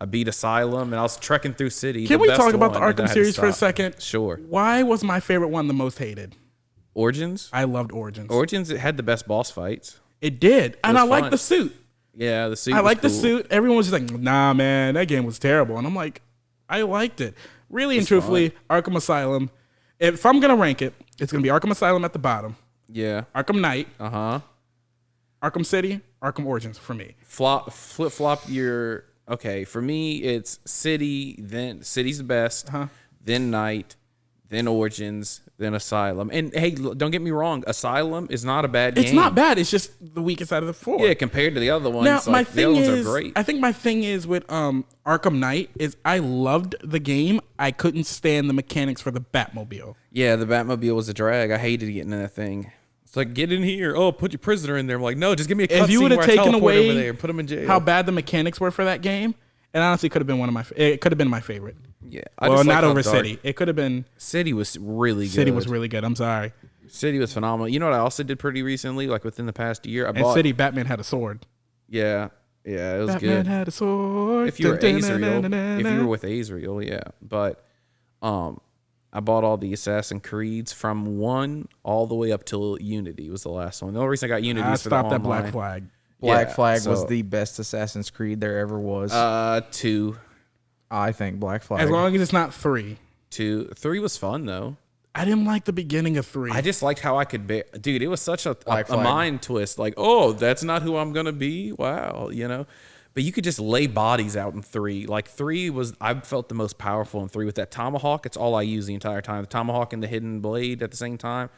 beat Asylum, and I was trekking through City. Can the we best talk about the one, and I Arkham had to series for a stop. second? Sure. Why was my favorite one the most hated? Origins. I loved Origins. Origins. It had the best boss fights. It did, and I was liked fun. the suit. Yeah, the suit. I was liked the cool. suit. Everyone was just like, "Nah, man, that game was terrible," and I'm like, I liked it. Really and truthfully, Arkham Asylum. If I'm gonna rank it, it's gonna be Arkham Asylum at the bottom, Yeah. Arkham Knight, Arkham City, Arkham Origins for me. Flip flop your. Okay, for me, it's City. Then City's the best. Then Night. Then Origins. Then Asylum. And hey, don't get me wrong. Asylum is not a bad game. It's not bad. It's just the weakest out of the four. Yeah, compared to the other ones, Now like, my the thing other ones is, are great. I think my thing is with Arkham Knight is I loved the game. I couldn't stand the mechanics for the Batmobile. Yeah, the Batmobile was a drag. I hated getting in that thing. It's like, get in here. Oh, put your prisoner in there. I'm like, no, just give me a If you cutscene would have where I taken teleport away over there and put him in jail. how bad the mechanics were for that game, it honestly could have been one of my. It could have been my favorite. Yeah, Well, just like not how over dark- City. It could have been. City was really good. City was really good. I'm sorry. City was phenomenal. You know what I also did pretty recently, like within the past year? I And bought. City, Batman had a sword. Yeah, it was Batman good. had a sword. If you were Azrael, if you were with Azrael, yeah. But I bought all the Assassin's Creeds from 1 all the way up till Unity was the last one. The only reason I got Unity I is for the stopped at online. Black Flag. Black Yeah, Flag was so- the best Assassin's Creed there ever was. 2. I think Black Flag. As long as it's not 3. 2. 3 was fun though. I didn't like the beginning of 3. I just liked how I could be. Dude, it was such a Black Flag. mind twist. Like, oh, that's not who I'm gonna be. Wow, you know. But you could just lay bodies out in 3. Like 3 was, I felt the most powerful in 3 with that tomahawk. It's all I use the entire time. The tomahawk and the hidden blade at the same time.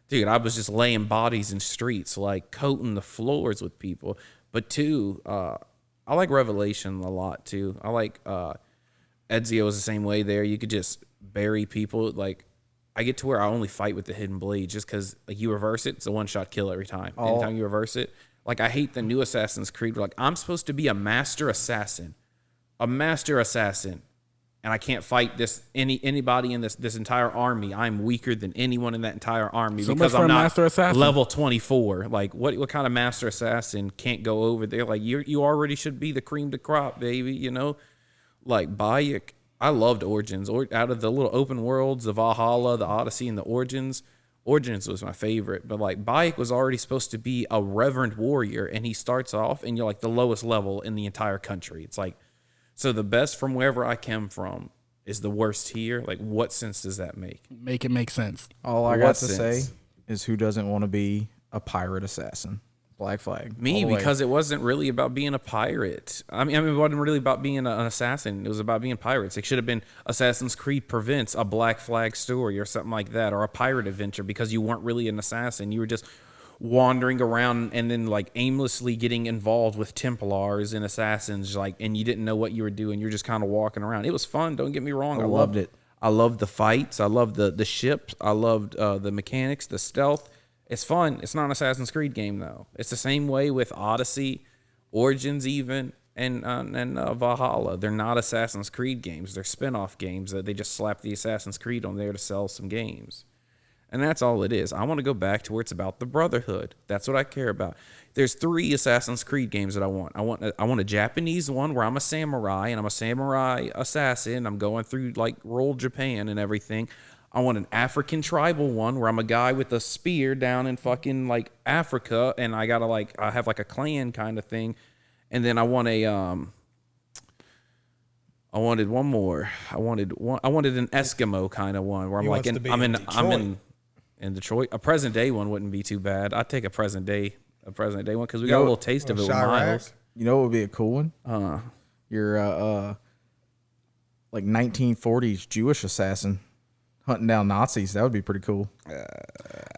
Dude, I was just laying bodies in streets, like coating the floors with people. But 2, I like Revelation a lot too. I like Ezio was the same way there. You could just bury people. Like I get to where I only fight with the hidden blade just because like you reverse it, it's a one-shot kill every time. Anytime you reverse it. Like I hate the new Assassin's Creed. Where, like I'm supposed to be a master assassin, and I can't fight anybody in this entire army. I'm weaker than anyone in that entire army So because much for I'm a not master assassin. level 24. Like what kind of master assassin can't go over there? Like you already should be the cream de crop, baby. You know, like Bayek. I loved Origins. Out of the little open worlds, the Valhalla, the Odyssey, and the Origins was my favorite. But like Bayek was already supposed to be a reverend warrior, and he starts off and you're like the lowest level in the entire country. It's like, so the best from wherever I came from is the worst here. Like, what sense does that make? Make it make sense. All I What got to sense? say is who doesn't want to be a pirate assassin? Black Flag. Me, all the way. because it wasn't really about being a pirate. I mean, it wasn't really about being an assassin. It was about being pirates. It should have been Assassin's Creed Prevents, a Black Flag story or something like that, or a pirate adventure because you weren't really an assassin. You were just wandering around and then like aimlessly getting involved with Templars and assassins, like, and you didn't know what you were doing. You're just kind of walking around. It was fun. Don't get me wrong. I loved it. I loved the fights. I loved the ships. I loved the mechanics, the stealth. It's fun. It's not an Assassin's Creed game though. It's the same way with Odyssey, Origins, even. And Valhalla. They're not Assassin's Creed games. They're spin-off games that they just slap the Assassin's Creed on there to sell some games. And that's all it is. I want to go back to where it's about the brotherhood. That's what I care about. There's 3 Assassin's Creed games that I want. I want a Japanese one where I'm a samurai and I'm a samurai assassin. I'm going through like rural Japan and everything. I want an African tribal one where I'm a guy with a spear down in fucking like Africa and I have like a clan kind of thing. And then I want I wanted one more. I wanted an Eskimo kind of one where I'm in Detroit. A present day one wouldn't be too bad. I'd take a present day one because we got a little taste of it with Miles. You know what would be a cool one? Your like 1940s Jewish assassin hunting down Nazis. That would be pretty cool.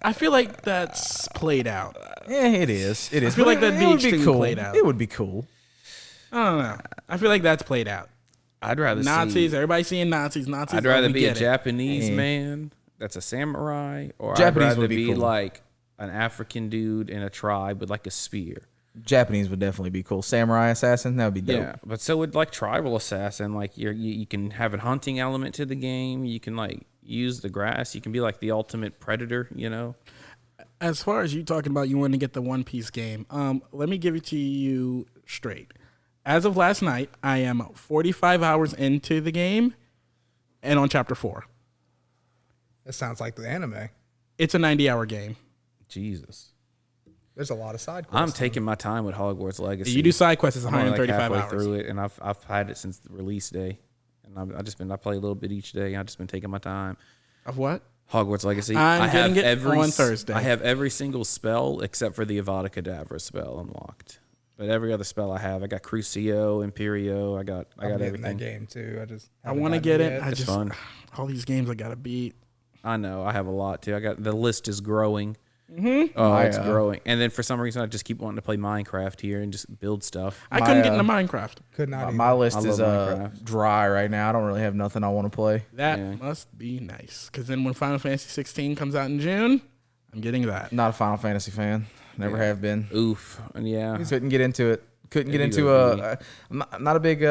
I feel like that's played out. Yeah, it is. It is. I feel like that'd be extremely cool. played out. It would be cool. I don't know. I feel like that's played out. I'd rather Nazis. Everybody seeing Nazis. I'd rather be a Japanese man that's a samurai, or Japanese I'd rather would be cool. like an African dude in a tribe with like a spear. Japanese would definitely be cool. Samurai assassin, that would be dope. Yeah, but so would like tribal assassin. Like you can have a hunting element to the game. You can like use the grass. You can be like the ultimate predator. You know. As far as you talking about, you want to get the One Piece game. Let me give it to you straight. As of last night, I am 45 hours into the game, and on chapter 4. That sounds like the anime. It's a 90-hour game. Jesus. There's a lot of side quests. I'm taking my time with Hogwarts Legacy. You do side quests. It's I'm only 135 halfway hours through it, and I've had it since the release day, and I play a little bit each day. I've just been taking my time. Of what? Hogwarts Legacy. I'm getting it on Thursday. I have every single spell except for the Avada Kedavra spell unlocked. But every other spell I have, I got Crucio, Imperio. I got everything. That game too. I want to get it. It's fun. All these games I gotta beat. I know. I have a lot too. The list is growing. Mm-hmm. Oh, it's growing. And then for some reason, I just keep wanting to play Minecraft here and just build stuff. I couldn't get into Minecraft. Could not. My list is Minecraft. dry right now. I don't really have nothing I want to play. That must be nice. Because then when Final Fantasy 16 comes out in June, I'm getting that. Not a Final Fantasy fan. Never have been. Oof. And yeah. Couldn't get into it. Couldn't get into I'm not a big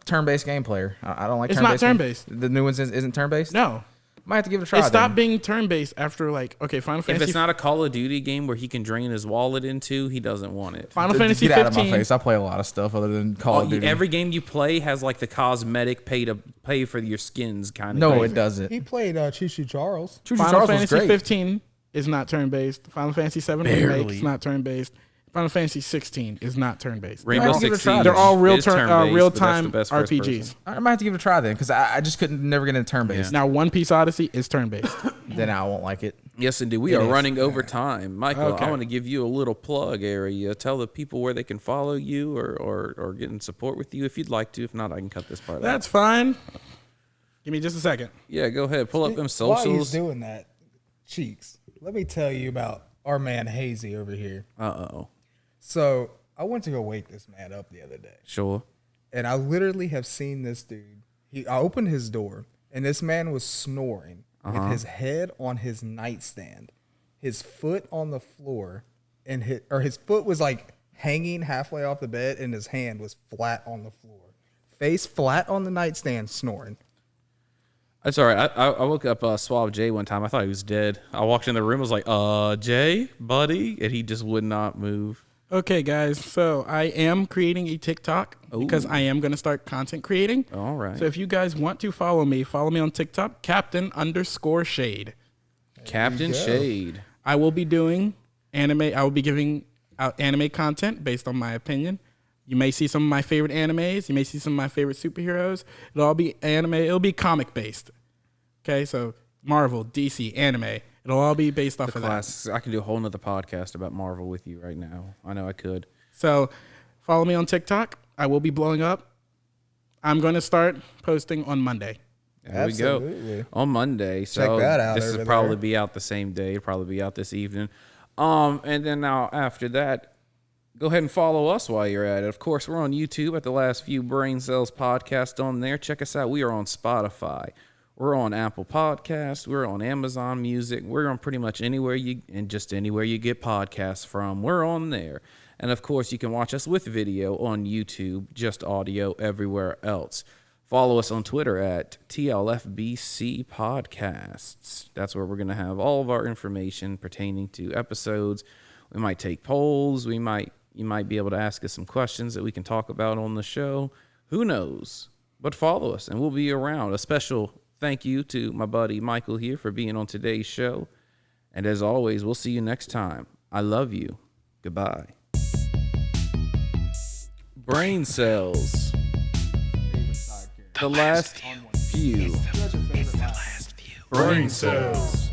turn-based game player. I don't like. It's not turn-based. The new ones isn't turn-based. No. Might have to give it a try. It stopped being turn-based after Final Fantasy. If it's not a Call of Duty game where he can drain his wallet into, he doesn't want it. Final Fantasy Get 15. out of my face. I play a lot of stuff other than Call of Duty. Every game you play has like the cosmetic pay for your skins kind of. No, thing. it doesn't. He played Choo Choo Charles. Choo Choo Final Charles was Fantasy great. 15 is not turn-based. Final Fantasy 7 Remake is not turn-based. Final Fantasy 16 is not turn-based. Rainbow Give it a Six try. Siege. They're all is turn-based, real-time but that's the best first RPGs. person. I might have to give it a try then because I just couldn't never get into turn-based. Now, One Piece Odyssey is turn-based. Then I won't like it. Yes, indeed. We are running over time. Michael, Okay. I want to give you a little plug area. Tell the people where they can follow you or get in support with you if you'd like to. If not, I can cut this part out. That's fine. Give me just a second. Yeah, go ahead. Pull up them While he's socials. doing that, Cheeks, let me tell you about our man Hazey over here. Uh-oh. So I went to go wake this man up the other day, Sure. and I literally have seen this dude. I opened his door, and this man was snoring with his head on his nightstand, his foot on the floor, and his foot was like hanging halfway off the bed, and his hand was flat on the floor, face flat on the nightstand, snoring. That's all right. I woke up Suave Jay one time. I thought he was dead. I walked in the room. I was like, Jay, buddy? And he just would not move. Okay, guys. So I am creating a TikTok because I am going to start content creating. All right. So if you guys want to follow me on TikTok, Captain_Shade. Captain Shade. I will be doing anime. I will be giving out anime content based on my opinion. You may see some of my favorite animes. You may see some of my favorite superheroes. It'll all be anime. It'll be comic based. Okay, so Marvel, DC, anime. It'll all be based off of that. I can do a whole nother podcast about Marvel with you right now. I know I could. So follow me on TikTok. I will be blowing up. I'm going to start posting on Monday. There we go. On Monday. So Check that out this will over probably there. be out the same day. It'll probably be out this evening. And then now after that, go ahead and follow us while you're at it. Of course, we're on YouTube at the Last Few Brain Cells podcast on there. Check us out. We are on Spotify. We're on Apple Podcasts. We're on Amazon Music. We're on pretty much anywhere you get podcasts from. We're on there. And of course, you can watch us with video on YouTube, just audio everywhere else. Follow us on Twitter at TLFBC Podcasts. That's where we're going to have all of our information pertaining to episodes. We might take polls. You might be able to ask us some questions that we can talk about on the show. Who knows? But follow us, and we'll be around. A special thank you to my buddy Michael here for being on today's show. And as always, we'll see you next time. I love you. Goodbye. Brain Cells. The last few. Brain cells.